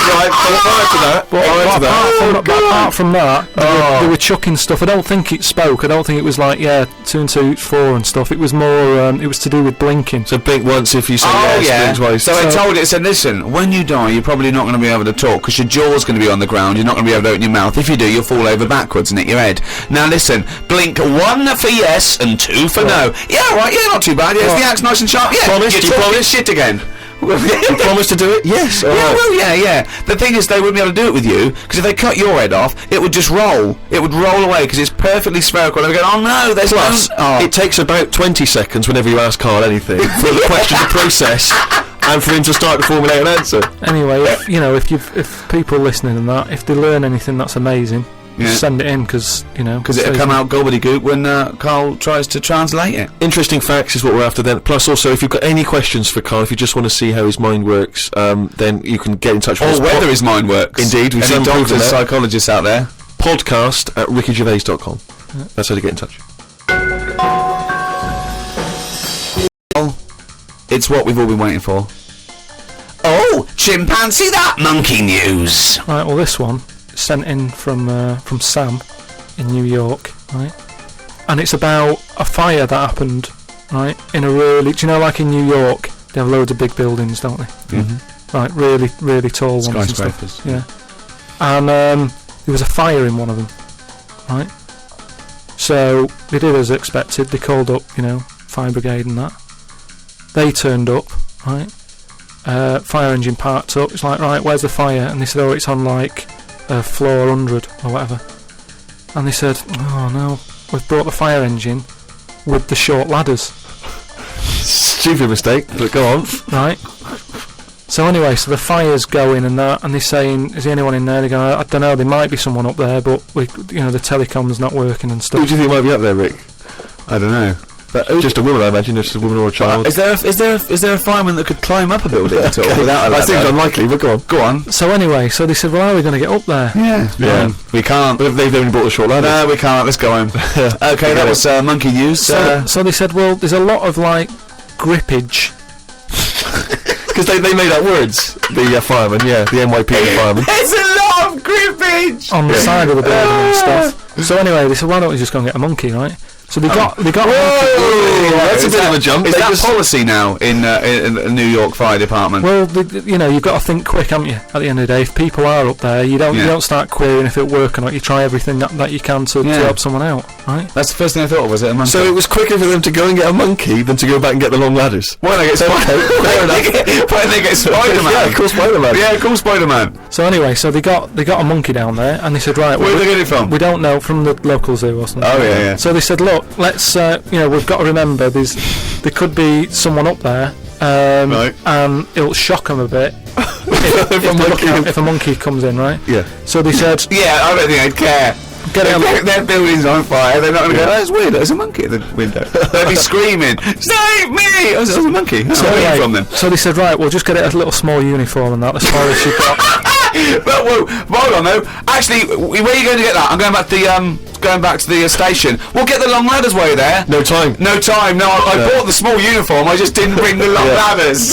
Right, prior to that. Apart from that, they were chucking stuff. I don't think it spoke. I don't think it was like 2 and 2 is 4 and stuff. It was more. It was to do with blinking. So blink once if you say Oh, yes, yeah. blink twice. So I told it, said, listen, when you die, you're probably not going to be able to talk because your jaw's going to be on the ground. You're not going to be able to open your mouth. If you do, you'll fall over backwards and hit your head. Now, listen, blink 1 for yes and 2 for no. Yeah, right, yeah, not too bad. Yeah, the axe nice and sharp. Yeah, Promise? you're Do you talking promise? shit again. You promise to do it? Yes. Yeah, alright. well, yeah. The thing is, they wouldn't be able to do it with you because if they cut your head off, it would just roll. It would roll away because it's perfectly spherical. And they go, oh no, there's Plus, no. it takes about 20 seconds whenever you ask Carl anything for the question to process and for him to start to formulate an answer. Anyway, if people listening and that, if they learn anything, that's amazing. Yeah. Just send it in because Because it'll come out gobbledygook when Carl tries to translate it. Interesting facts is what we're after then. Plus, also, if you've got any questions for Carl, if you just want to see how his mind works, then you can get in touch with us. Or whether his mind works. Indeed, we've Any done proven doctors, that. psychologists out there. Podcast at rickygervais.com. That's how to get in touch. It's what we've all been waiting for. Oh, chimpanzee that monkey news. Right, well, this one sent in from Sam in New York, right? And it's about a fire that happened, right? In a really, do you know, like in New York, they have loads of big buildings, don't they? Mm-hmm. Right, really, really tall ones and Skyscrapers. stuff. Yeah. And there was a fire in one of them, right? So they did as expected. They called up, fire brigade and that. They turned up, right? Fire engine parked up. It's like, right, where's the fire? And they said, oh, it's on like floor 100 or whatever. And they said, oh no, we've brought the fire engine with the short ladders. Stupid mistake, but go on. Right. So anyway, so the fire's going and that, and they're saying, is there anyone in there? They go, I don't know, there might be someone up there, but the telecom's not working and Who stuff. do you think might be up there, Rick? I don't know. But Just a woman, I imagine. Just a woman or a child. is there a fireman that could climb up a building at all without a I ladder? think it's unlikely, but go on. Go on. So anyway, so they said, well, how are we going to get up there? Yeah. We can't. But if they've only bought the short ladder. No, we can't. Let's go home. Okay, that was monkey news. So they said, well, there's a lot of like grippage. Because they made up words. The firemen, the NYPD firemen. There's a lot of grippage On the side of the building and stuff. So anyway, they said, why don't we just go and get a monkey, right? So they got Whoa, that's a bit of a jump. Is They that just- policy now in the New York Fire Department? Well, you know, you've got to think quick, haven't you? At the end of the day, if people are up there, you don't start querying if it works or not. You try everything that you can to help someone out, right? That's the first thing I thought of, was it a monkey? So it was quicker for them to go and get a monkey than to go back and get the long ladders. Why don't they get Spider-Man? Why don't they get Spider-Man? Yeah, call Spider-Man. Yeah, call Spider-Man. So anyway, so they got a monkey down there, and they said, right, Where did they get it from? we don't know, from the local zoo or something. Oh, yeah. So they said, look, let's, we've got to remember there could be someone up there, Right. and it'll shock them a bit if a monkey comes in, right? Yeah. So they said, Yeah, I don't think they'd care. Get it Their building's on fire. They're not going to go, that's weird, there's a monkey at the window. They'll be screaming, save me! Oh, there's a monkey. so, Where are anyway, you from then? so they said, right, we'll just get it a little small uniform and that, the smallest you've got. But whoa, hold on though. Actually, where are you going to get that? I'm going back to the station. We'll get the long ladders while you're there. No time. No time. No, I bought the small uniform. I just didn't bring the long ladders.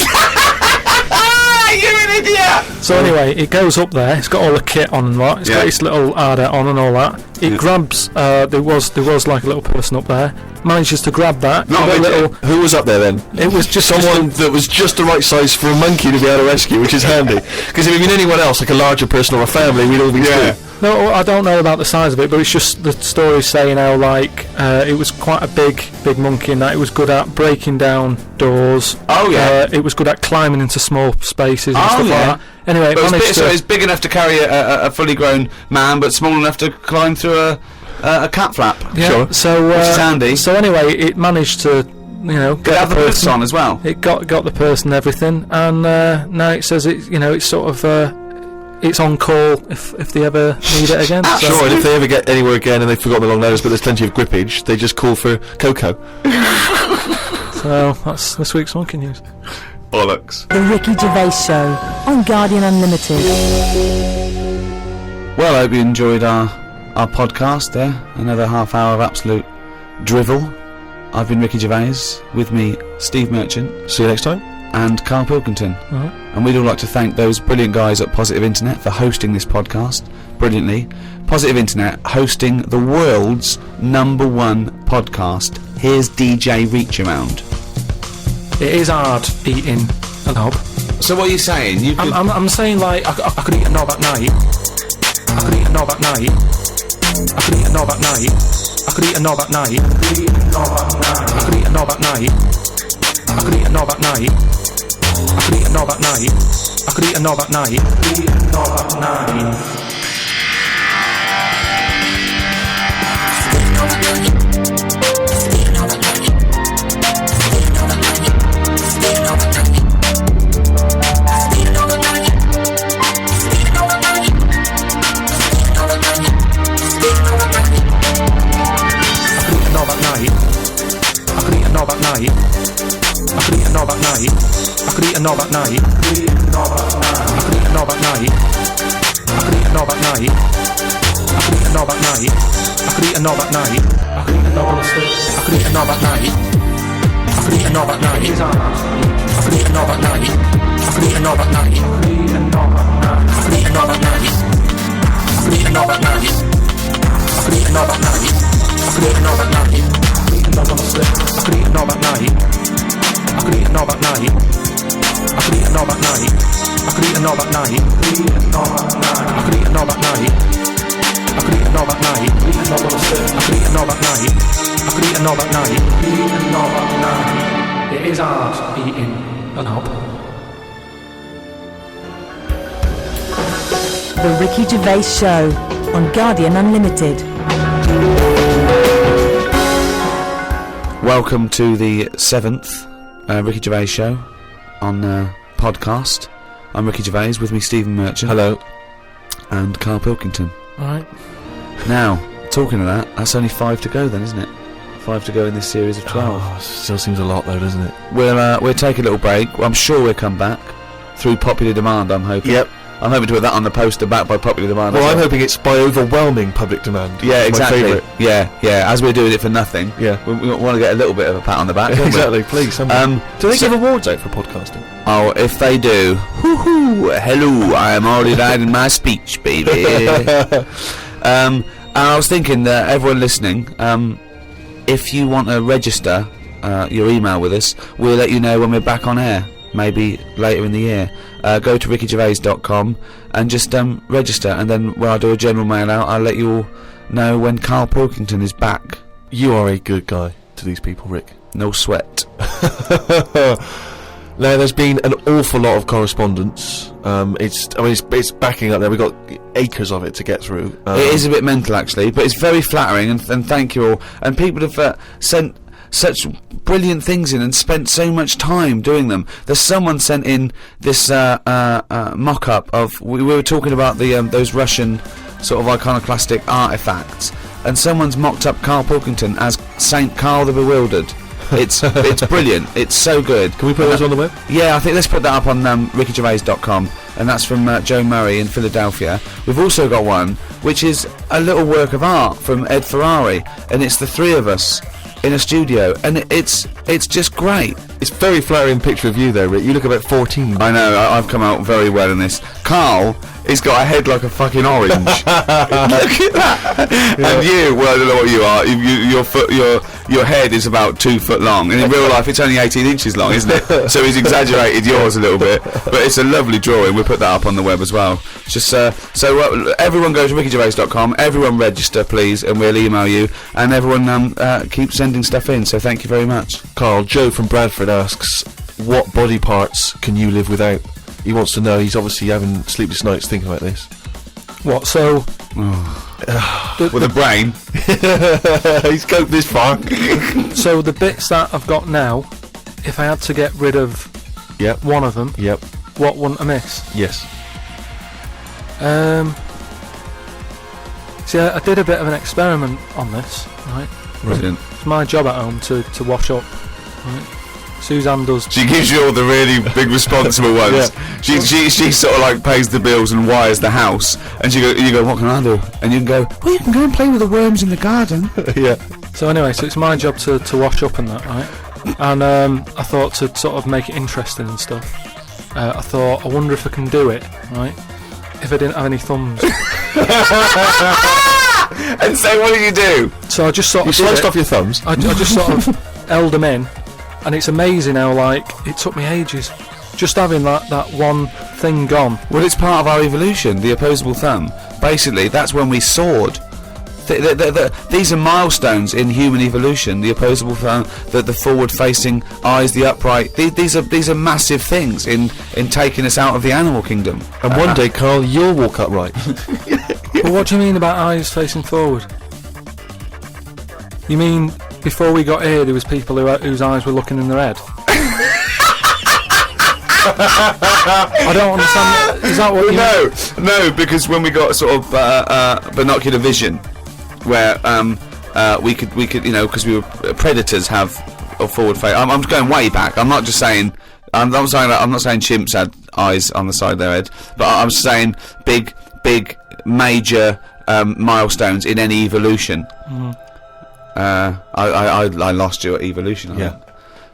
You're an idiot. So anyway, it goes up there. It's got all the kit on and what. It's got its little ardor on and all that. It grabs. There was like a little person up there. Manages to grab that. Not Got a a little. Who was up there then? It was just Someone that was just the right size for a monkey to be able to rescue, which is handy. Because if it had been anyone else, like a larger person or a family, we'd all be screwed. No, I don't know about the size of it, but it's just the story saying how like it was quite a big monkey in that it was good at breaking down doors. Oh yeah. It was good at climbing into small spaces and Oh, stuff yeah. like that. Anyway, But managed so to. it's big enough to carry a fully grown man, but small enough to climb through a cat flap. Yeah, Sure. so Which is handy. So anyway, it managed to Could get have the boots person on as well. It got the person and everything, and now it says it's sort of it's on call if they ever need it again. So- Sure, and if they ever get anywhere again and they've forgotten the long ladders, but there's plenty of grippage, they just call for Coco. So that's this week's monkey news. Bollocks. The Ricky Gervais Show on Guardian Unlimited. Well, I hope you enjoyed our podcast there. Another half hour of absolute drivel. I've been Ricky Gervais. With me, Steve Merchant. See you next time. And Carl Pilkington. Alright. And we'd all like to thank those brilliant guys at Positive Internet for hosting this podcast brilliantly. Positive Internet hosting the world's #1 podcast. Here's DJ Reach Around. It is hard eating a knob. So what are you saying? You could... I'm saying like I could eat a knob at night. I could eat a knob at night. I could eat a knob at night. I could eat a knob at night. I could eat a knob at night. I could eat a knob at night. I could eat a knob at night. I could eat a knob at night. I could eat a knob at night. I could eat a knob at night. I could eat a knob at night. I could eat a knob at night. I could eat a knob at night. I could eat a knob at night. I could eat a knob at night. I could eat a knob at night. I could eat a knob on a stick. I could eat a knob at night. I could eat a knob at night. I could eat a knob at night. I could eat a knob at night. I could eat a knob at night. I could eat a knob at night. I could eat a knob at night. I could eat a knob at night. I could eat a knob at night. I could eat a knob on a stick. I could eat a knob at night. I could eat a knob at night. I could eat a knob at night. I could eat a knob at night. I could eat a knob at night. I could eat a knob at night. I could eat a knob on a stick. I could eat a knob at night. I could eat a knob at night. I could eat a knob at night. It is hard eating a knob. The Ricky Gervais Show on Guardian Unlimited. Welcome to the 7th Ricky Gervais Show on podcast. I'm Ricky Gervais, with me Stephen Merchant. Hello. And Carl Pilkington. Alright. Now, talking of that, that's only 5 to go then, isn't it? 5 to go in this series of 12. Oh, still seems a lot though, doesn't it? We'll take a little break. I'm sure we'll come back through popular demand, I'm hoping. Yep. I'm hoping to put that on the poster, backed by popular demand. Well, as I'm hoping it's by overwhelming public demand. Yeah, That's exactly. My favourite. Yeah. As we're doing it for nothing, Yeah. we want to get a little bit of a pat on the back. don't we? Exactly, please. Do Do they give awards out for podcasting? Oh, if they do, hello, I am already writing my speech, baby. And I was thinking that everyone listening, if you want to register your email with us, we'll let you know when we're back on air, maybe later in the year. Go to rickygervais.com and just register, and then when I do a general mail out, I'll let you all know when Carl Pilkington is back. You are a good guy to these people, Rick. No sweat. Now, there's been an awful lot of correspondence. It's backing up there. We've got acres of it to get through. It is a bit mental, actually, but it's very flattering, and thank you all. And people have sent such brilliant things in and spent so much time doing them. There's someone sent in this mock-up of... We were talking about the those Russian sort of iconoclastic artefacts, and someone's mocked up Carl Pilkington as Saint Carl the Bewildered. It's brilliant. It's so good. Can we put those on the web? Yeah, I think let's put that up on rickygervais.com, and that's from Joe Murray in Philadelphia. We've also got one which is a little work of art from Ed Ferrari, and it's the three of us in a studio, and it's just great. It's a very flattering picture of you there, Rick. You look about 14. I know, I've come out very well in this. Carl, he's got a head like a fucking orange. Look at that. Yeah. And you, well, I don't know what you are. Your head is about 2 foot long, and in real life it's only 18 inches long, isn't it? So he's exaggerated yours a little bit, but it's a lovely drawing. We'll put that up on the web as well. Just so everyone go to rickygervais.com, everyone register please, and we'll email you, and everyone keep sending stuff in, so thank you very much. Carl, Joe from Bradford asks, what body parts can you live without? He wants to know. He's obviously having sleepless nights thinking about this. What, so... With a brain. He's coped this far. So the bits that I've got now, if I had to get rid of one of them, what wouldn't I miss? Yes. See, I did a bit of an experiment on this, right? Brilliant. It's my job at home to wash up, right? Suzanne does. She gives you all the really big responsible ones. Yeah. She sort of like pays the bills and wires the house, and you go, what can I do? And you can go, well, you can go and play with the worms in the garden. Yeah. So anyway, so it's my job to wash up and that, right? And I thought to sort of make it interesting and stuff. I thought, I wonder if I can do it, right? If I didn't have any thumbs. And so what did you do? So I just sort of sliced off your thumbs. I just sort of held them in, and it's amazing how, like, it took me ages just having that one thing gone. Well, it's part of our evolution, the opposable thumb. Basically, that's when we soared. These are milestones in human evolution. The opposable thumb, the forward-facing eyes, the upright. These are massive things in taking us out of the animal kingdom. And one day, Carl, you'll walk upright. Well, what do you mean about eyes facing forward? You mean before we got here, there was people whose eyes were looking in their head? I don't understand. Is that what you mean? No, because when we got sort of binocular vision, where we could, because we were predators have a forward face. I'm going way back. I'm not just saying. I'm not saying chimps had eyes on the side of their head, but I'm saying big, major milestones in any evolution. Mm. I lost you at evolution.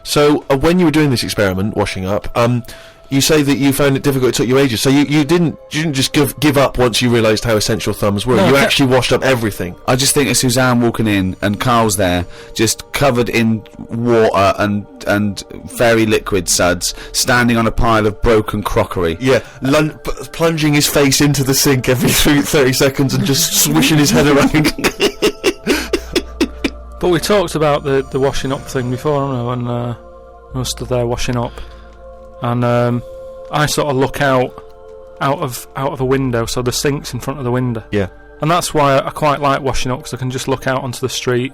So when you were doing this experiment, washing up, you say that you found it difficult. It took you ages. So you didn't just give up once you realised how essential thumbs were. No, you actually washed up everything. I just think of Suzanne walking in and Carl's there, just covered in water and very liquid suds, standing on a pile of broken crockery. Yeah, plunging his face into the sink every 30 seconds and just swishing his head around. But we talked about the washing up thing before, haven't we? When we were stood there washing up, and I sort of look out of a window, so the sink's in front of the window. Yeah. And that's why I quite like washing up, because I can just look out onto the street,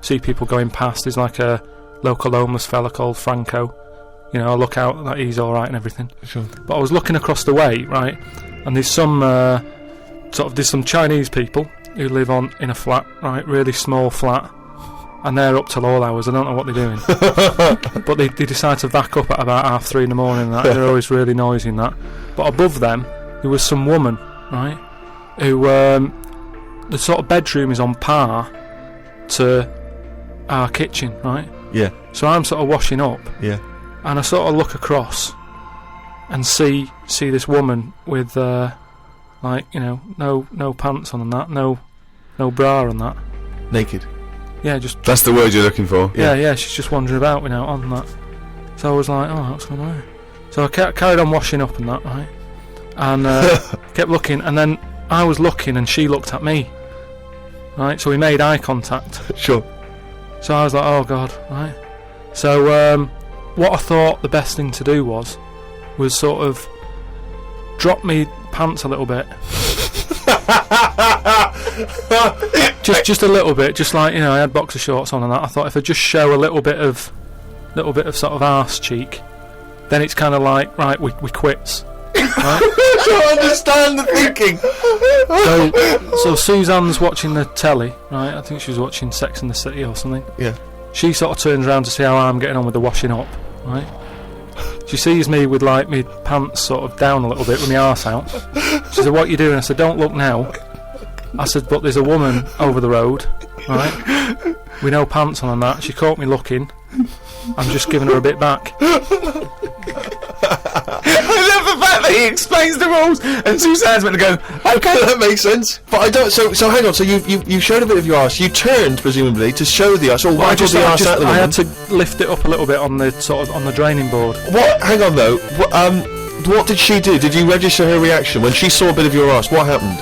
see people going past. There's like a local homeless fella called Franco. You know, I look out, that he's all right and everything. Sure. But I was looking across the way, right, and there's some Chinese people who live in a flat, right, really small flat. And they're up till all hours. I don't know what they're doing. But they decide to back up at about 3:30 in the morning. And they're always really noisy and that. But above them, there was some woman, right, who the sort of bedroom is on par to our kitchen, right? Yeah. So I'm sort of washing up. Yeah. And I sort of look across and see this woman with no pants on and that, no bra on that. Naked. Yeah, just That's the word you're looking for. yeah. She's just wandering about without on that. So I was like, oh, what's going on? So I carried on washing up and that, right? And kept looking, and then I was looking, and she looked at me. Right, so we made eye contact. Sure. So I was like, oh god, right. So what I thought the best thing to do was sort of drop me pants a little bit. just a little bit, just like, you know, I had boxer shorts on and that. I thought if I just show a little bit of sort of arse cheek, then it's kind of like, right, we quits. Right? I don't understand the thinking. So Suzanne's watching the telly, right? I think she was watching Sex and the City or something. Yeah. She sort of turns around to see how I'm getting on with the washing up, right? She sees me with like my pants sort of down a little bit with my arse out. She said, "What are you doing?" I said, "Don't look now." I said, "But there's a woman over the road, right? With no pants on and that." She caught me looking. I'm just giving her a bit back. I love the fact that he explains the rules, and Suzanne's meant to go, okay. That makes sense. But I don't. So hang on. So you showed a bit of your arse. You turned presumably to show the arse. Or why did the arse out of the I woman? had to lift it up a little bit on the sort of on the draining board. What? Hang on though. What did she do? Did you register her reaction when she saw a bit of your arse? What happened?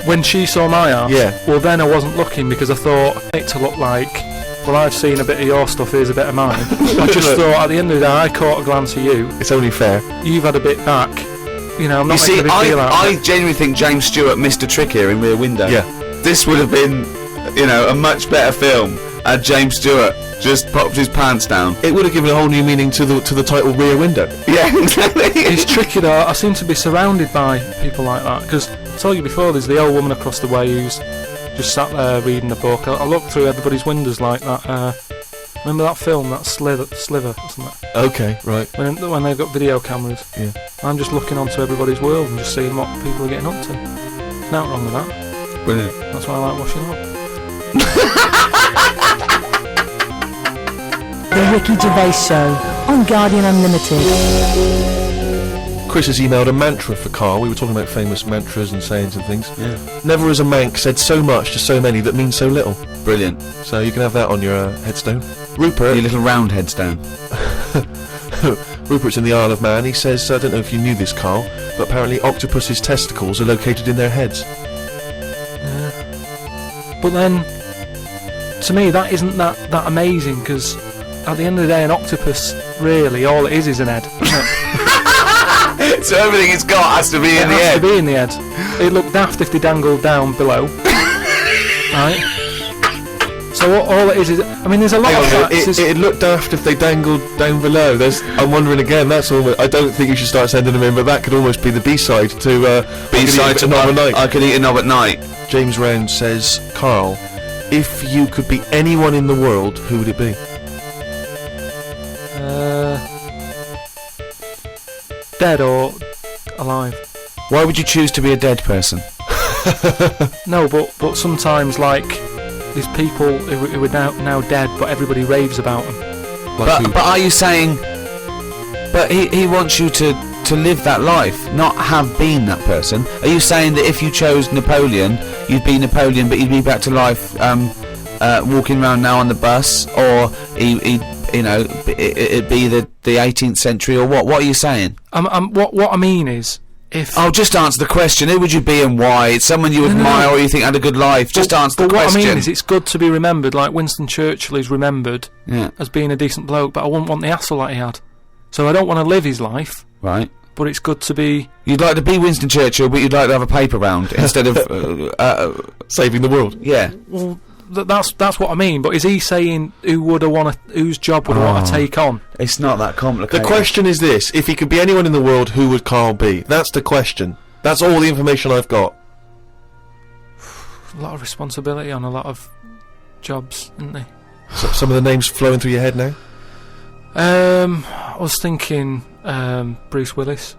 When she saw my arse, Yeah. well then I wasn't looking because I thought it to look like, well, I've seen a bit of your stuff, here's a bit of mine. I just thought at the end of the day, I caught a glance of you. It's only fair. You've had a bit back. You know, I'm not You making see, a big deal out of I it. genuinely think James Stewart missed a trick here in Rear Window. Yeah. This would have been, you know, a much better film had James Stewart just popped his pants down. It would have given a whole new meaning to the title Rear Window. Yeah, exactly. It's tricky though, I seem to be surrounded by people like that, because I told you before, there's the old woman across the way who's just sat there reading a book. I look through everybody's windows like that. Remember that film, that Sliver or something? Okay, right. When they've got video cameras. Yeah. I'm just looking onto everybody's world and just seeing what people are getting up to. There's nothing wrong with that. Brilliant. That's why I like washing up. The Ricky Gervais Show on Guardian Unlimited. Chris has emailed a mantra for Carl. We were talking about famous mantras and sayings and things. Yeah. Never has a mank said so much to so many that means so little. Brilliant. So you can have that on your headstone. Your Rupert. little round headstone. Rupert's in the Isle of Man. He says, I don't know if you knew this, Carl, but apparently octopus's testicles are located in their heads. But then, to me, that isn't that amazing, because at the end of the day, an octopus, really, all it is an head. Isn't it? So everything it's got has to be in the It has head. to be in the head. It'd look daft if they dangled down below. Right? So all it is, I mean, there's a lot of facts. It'd look daft if they dangled down below. I'm wondering again, that's almost, I don't think you should start sending them in, but that could almost be the B-side to B-side to Knob at Night. I could eat a knob at night. James Round says, Carl, if you could be anyone in the world, who would it be? Dead or alive? Why would you choose to be a dead person? No, but sometimes, like, these people who are now dead, but everybody raves about them. But are you saying... But he wants you to live that life, not have been that person. Are you saying that if you chose Napoleon, you'd be Napoleon, but you'd be back to life walking around now on the bus, or it'd be the 18th century, or what? What are you saying? What I mean is, if... Oh, just answer the question. Who would you be and why? It's someone you admire or you think had a good life. Just answer the question. But what I mean is, it's good to be remembered, like Winston Churchill is remembered as being a decent bloke, but I wouldn't want the hassle that he had. So I don't want to live his life. Right. But it's good to be... You'd like to be Winston Churchill, but you'd like to have a paper round instead of... saving the world. Yeah. Well, that's what I mean, but is he saying whose job would I want to take on? It's not that complicated. The question is this: if he could be anyone in the world, who would Carl be? That's the question. That's all the information I've got. A lot of responsibility on a lot of jobs, isn't there? So, some of the names flowing through your head now? I was thinking Bruce Willis.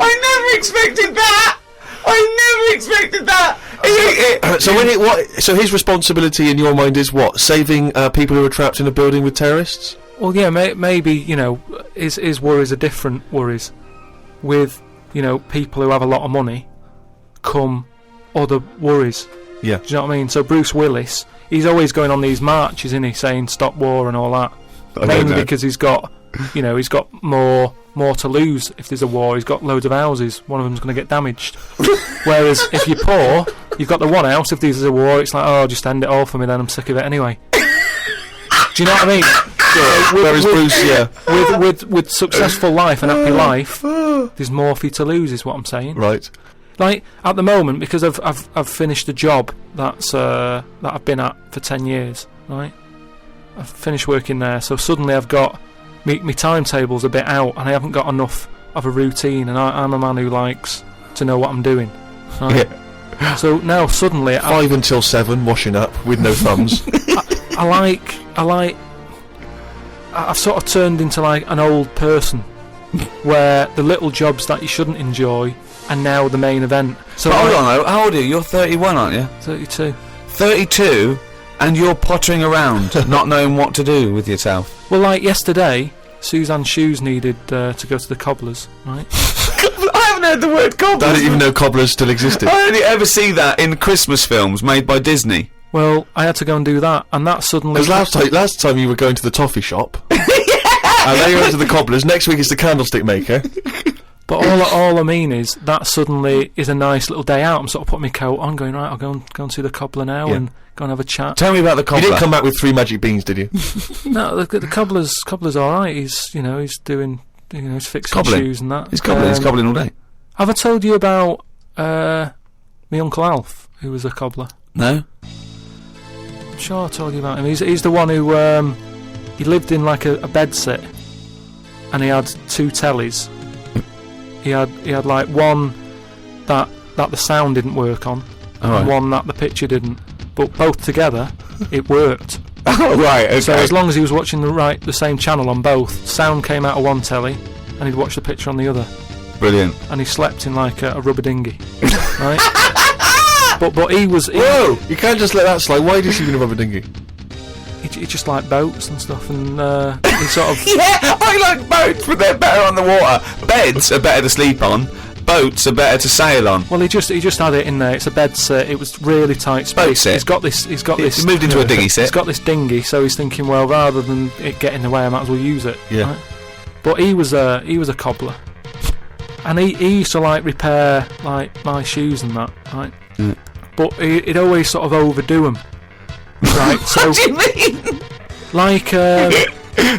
I never expected that! So his responsibility in your mind is what? Saving people who are trapped in a building with terrorists? Well, yeah, maybe, you know, his worries are different worries. With, you know, people who have a lot of money come other worries. Yeah. Do you know what I mean? So Bruce Willis, he's always going on these marches, isn't he, saying stop war and all that. I don't Mainly know. because he's got, he's got more to lose if there's a war. He's got loads of houses. One of them's going to get damaged. Whereas if you're poor, you've got the one house. If there's a war, it's like, oh, just end it all for me. Then I'm sick of it anyway. Do you know what I mean? Whereas Bruce, yeah. With successful life and happy life, there's more for you to lose. Is what I'm saying. Right. Like at the moment, because I've finished a job that I've been at for 10 years. Right. I've finished working there, so suddenly I've got my timetable's a bit out, and I haven't got enough of a routine. And I'm a man who likes to know what I'm doing. Right? Yeah. So now suddenly 5 until 7, washing up with no thumbs. I've sort of turned into like an old person, where the little jobs that you shouldn't enjoy are now the main event. So But hold on, how old are you? You're 31, aren't you? 32. 32, and you're pottering around, not knowing what to do with yourself. Well, like yesterday, Suzanne's shoes needed to go to the cobblers, right? I haven't heard the word I cobblers. didn't even know cobblers still existed. I only ever see that in Christmas films made by Disney. Well, I had to go and do that, and that suddenly... Because last time you were going to the toffee shop, and then you went to the cobblers. Next week it's the candlestick maker. But all I mean is that suddenly is a nice little day out. I'm sort of putting my coat on, going, right, I'll go and see the cobbler now and go and have a chat. Tell me about the cobbler. You didn't come back with 3 magic beans, did you? No, the cobbler's all right. He's doing, he's fixing Cobbling. shoes and that. He's cobbling all day. Have I told you about my Uncle Alf, who was a cobbler? No? I'm sure I told you about him. He's the one who he lived in like a bed sit, and he had 2 tellies. He had like one that the sound didn't work on, and Alright. one that the picture didn't. But both together, it worked. Oh, right, okay. So as long as he was watching the same channel on both, sound came out of one telly, and he'd watch the picture on the other. Brilliant. And he slept in like a rubber dinghy, right? But he was. Whoa! You can't just let that slide. Why did you even a rubber dinghy? He just liked boats and stuff, and he sort of. Yeah, I like boats, but they're better on the water. Beds are better to sleep on. Boats are better to sail on. Well, he just had it in there. It's a bed set. It was really tight space. Boat set. He's got this. He's moved into a dinghy set. He's got this dinghy, so he's thinking, well, rather than it get in the way, I might as well use it. Yeah. Right? But he was a cobbler, and he used to like repair like my shoes and that, right? Mm. But he'd always sort of overdo them, right? So What do you mean? like,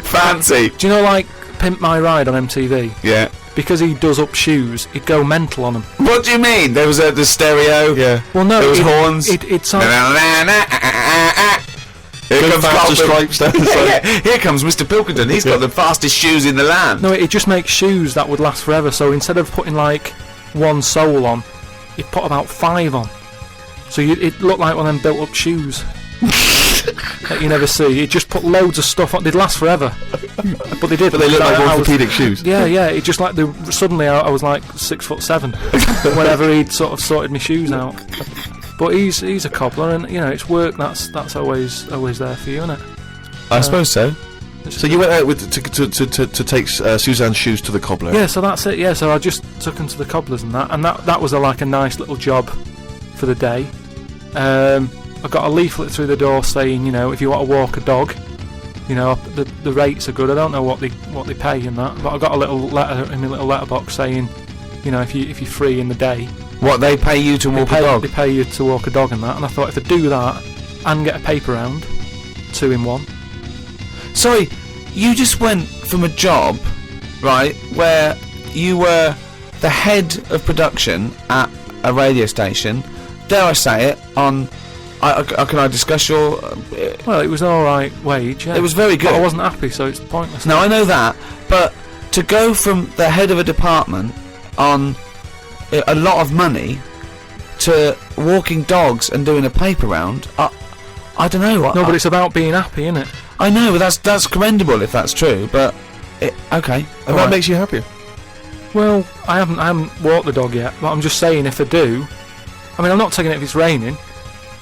Fancy. do you know like Pimp My Ride on MTV? Yeah. Because he does up shoes, he'd go mental on them. What do you mean? There was the stereo. Yeah. Well, no, There was horns. It sounds. Here comes Faster Carlton. stripes down the side. Yeah, here comes Mr. Pilkington. He's got the fastest shoes in the land. No, it just makes shoes that would last forever. So instead of putting like one sole on, he'd put about 5 on. So it looked like one of them built-up shoes that you never see. He'd just put loads of stuff on. They'd last forever, but they did. But they look like I was- orthopedic shoes. Yeah, it just like suddenly I was like 6'7" whenever he'd sort of sorted my shoes out. But he's a cobbler, and it's work that's always there for you, isn't it? I suppose so. So you went out with to take Suzanne's shoes to the cobbler. Yeah, so that's it. Yeah, so I just took him to the cobblers and that was like a nice little job for the day. I got a leaflet through the door saying, if you want to walk a dog, the rates are good. I don't know what they pay and that, but I got a little letter in my little letterbox saying, if you're free in the day, What, they pay you to walk a dog? They pay you to walk a dog and that. And I thought if I do that and get a paper round, 2 in 1. Sorry, you just went from a job, right, where you were the head of production at a radio station, dare I say it, on... can I discuss your... Well, it was an alright wage. Yeah. It was very good. But I wasn't happy, so it's pointless. No, I know that, but to go from the head of a department on a lot of money to walking dogs and doing a paper round, I don't know. No, but it's about being happy, isn't it? I know, but that's commendable if that's true, but... okay. And that alright. makes you happier. Well, I haven't walked the dog yet, but I'm just saying if I do... I mean, I'm not taking it if it's raining.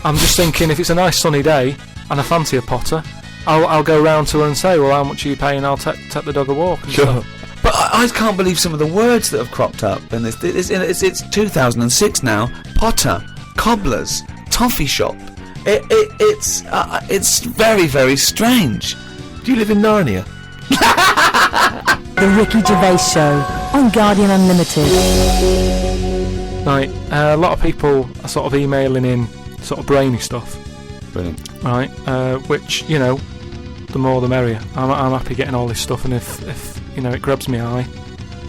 I'm just thinking if it's a nice sunny day and I fancy a potter, I'll go round to her and say, well, how much are you paying? I'll take the dog a walk. And Sure. stuff. But I can't believe some of the words that have cropped up in this. It's 2006 now. Potter, cobblers, toffee shop. It's very, very strange. Do you live in Narnia? The Ricky Gervais Show on Guardian Unlimited. Right, a lot of people are sort of emailing in sort of brainy stuff, Brilliant. right? Which, you know, the more the merrier. I'm happy getting all this stuff, and if you know it grabs my eye,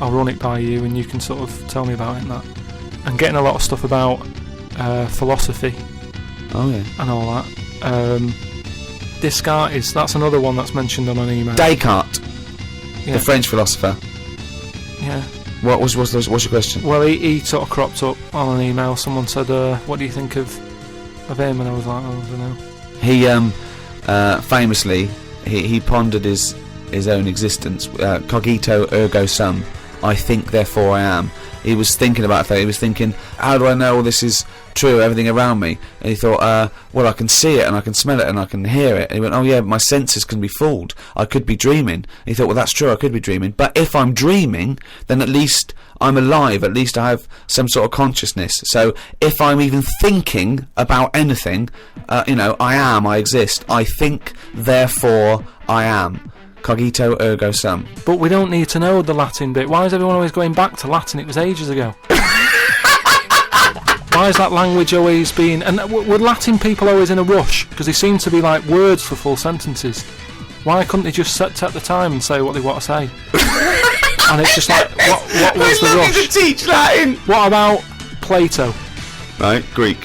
I'll run it by you, and you can sort of tell me about it and that. And getting a lot of stuff about philosophy Oh yeah. and all that. Descartes, that's another one that's mentioned on an email. Descartes, Yeah. the French philosopher. Yeah. What's your question? Well, he sort of cropped up on an email. Someone said, "What do you think of him?" And I was like, "Oh, I don't know." He famously he pondered his own existence. Cogito ergo sum. I think, therefore I am. He was thinking about that. He was thinking, how do I know all this is true, everything around me? And he thought, well, I can see it and I can smell it and I can hear it. And he went, oh yeah, my senses can be fooled. I could be dreaming. And he thought, well, that's true, I could be dreaming. But if I'm dreaming, then at least I'm alive. At least I have some sort of consciousness. So if I'm even thinking about anything, I exist. I think, therefore I am. Cogito ergo sum. But we don't need to know the Latin bit. Why is everyone always going back to Latin? It was ages ago. Why is that language always being... And were Latin people always in a rush? Because they seem to be like words for full sentences. Why couldn't they just take the time and say what they want to say? And it's just like, what was the rush? To teach Latin. What about Plato? Right, Greek.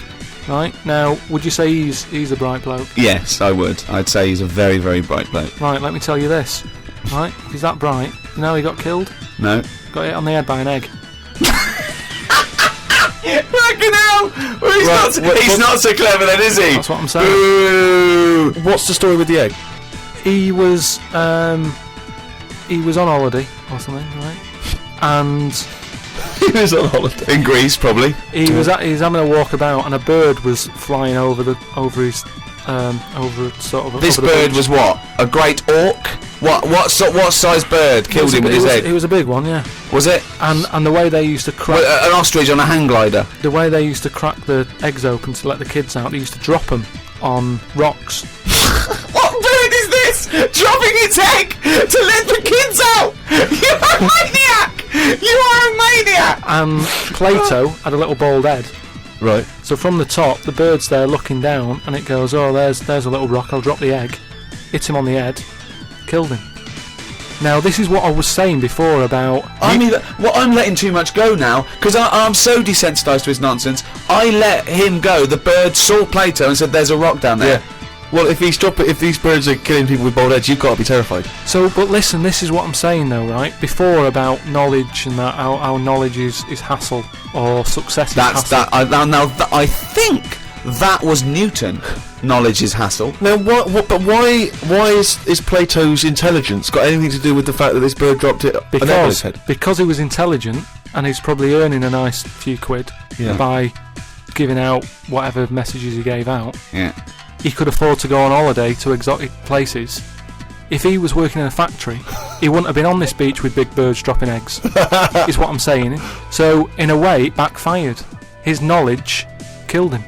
Right, now, would you say he's a bright bloke? Yes, I would. I'd say he's a very, very bright bloke. Right, let me tell you this. Right, if he's that bright, you know how he got killed? No. Got hit on the head by an egg. Fucking hell! Well, he's not so clever then, is he? That's what I'm saying. Ooh. What's the story with the egg? He was on holiday or something, right? And He was on holiday. In Greece, probably. he was having a walk about, and a bird was flying over his sort of. This over the bird beach. was what? A great auk? What size bird killed him with his egg? It was a big one, yeah. Was it? And the way they used to crack An ostrich on a hang glider. the eggs open to let the kids out, they used to drop them on rocks. What bird is this? Dropping its egg to let the kids out? You're a maniac! You are a maniac! And Plato had a little bald head. Right. So from the top, the bird's there looking down, and it goes, "Oh, there's a little rock. I'll drop the egg." Hit him on the head, killed him. Now this is what I was saying before about. I'm letting too much go now because I'm so desensitised to his nonsense. I let him go. The bird saw Plato and said, "There's a rock down there." Yeah. Well, if these birds are killing people with bald heads, you've got to be terrified. So, but listen, this is what I'm saying though, right? Before about knowledge and that how knowledge is hassle or success is hassle. I think that was Newton. Knowledge is hassle. Now, but why is Plato's intelligence got anything to do with the fact that this bird dropped it an egg on his head? Because he was intelligent and he's probably earning a nice few quid by giving out whatever messages he gave out. Yeah. He could afford to go on holiday to exotic places. If he was working in a factory, he wouldn't have been on this beach with big birds dropping eggs. Is what I'm saying. So, in a way, it backfired. His knowledge killed him.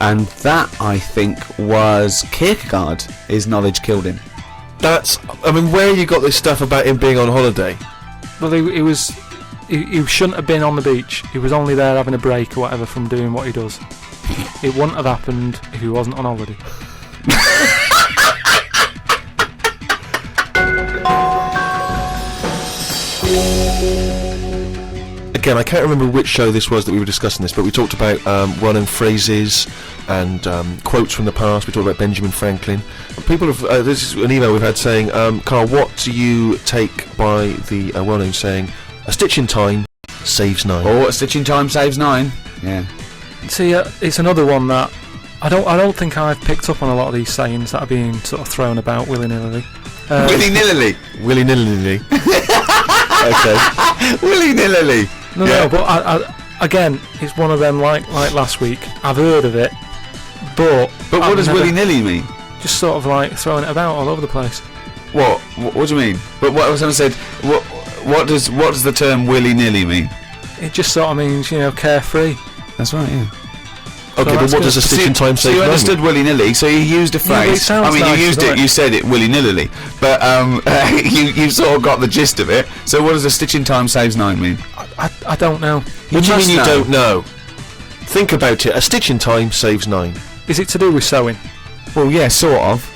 And that, I think, was Kierkegaard. His knowledge killed him. Where you got this stuff about him being on holiday? Well, he shouldn't have been on the beach. He was only there having a break or whatever from doing what he does. It wouldn't have happened if he wasn't on holiday. Again, I can't remember which show this was that we were discussing this, but we talked about run-on phrases and quotes from the past. We talked about Benjamin Franklin. People have this is an email we've had saying, Carl, what do you take by the well-known saying, "A stitch in time saves 9"? Oh, a stitch in time saves 9. Yeah. See, it's another one that I don't think I've picked up on a lot of these sayings that are being sort of thrown about willy-nilly. Willy-nilly. Willy-nilly. Okay. Willy-nilly. No, but I again, it's one of them like last week. I've heard of it, but what does willy-nilly mean? Just sort of like throwing it about all over the place. What do you mean? But what someone said? What does the term willy-nilly mean? It just sort of means, carefree. That's right. Yeah. Okay, but that's what does a good. stitch in time So save you 9 understood mean? willy-nilly, so you used a Yeah, but it phrase. sounds I mean, nice, you used doesn't it, it? you said it willy-nilly, but you sort of got the gist of it. So what does a stitch in time saves 9 mean? I don't know. What do you must mean you know. don't know? Think about it. A stitch in time saves 9. Is it to do with sewing? Well, yeah, sort of.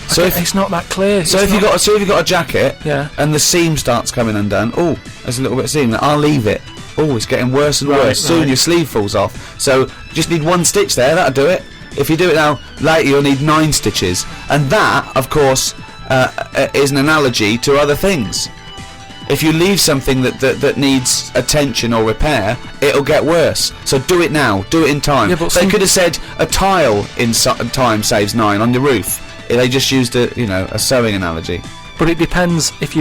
So Okay, if it's not that clear. so, It's if you not- got a jacket, Yeah. and the seam starts coming undone. Oh, there's a little bit of seam. I'll leave it. Oh, it's getting worse and Right, worse. Soon right. your sleeve falls off. So just need 1 stitch there. That'll do it. If you do it now, later you'll need 9 stitches. And that, of course, is an analogy to other things. If you leave something that needs attention or repair, it'll get worse. So do it now. Do it in time. Yeah, but They some- could have said a tile in time saves 9 on your roof. They just used a sewing analogy. But it depends if you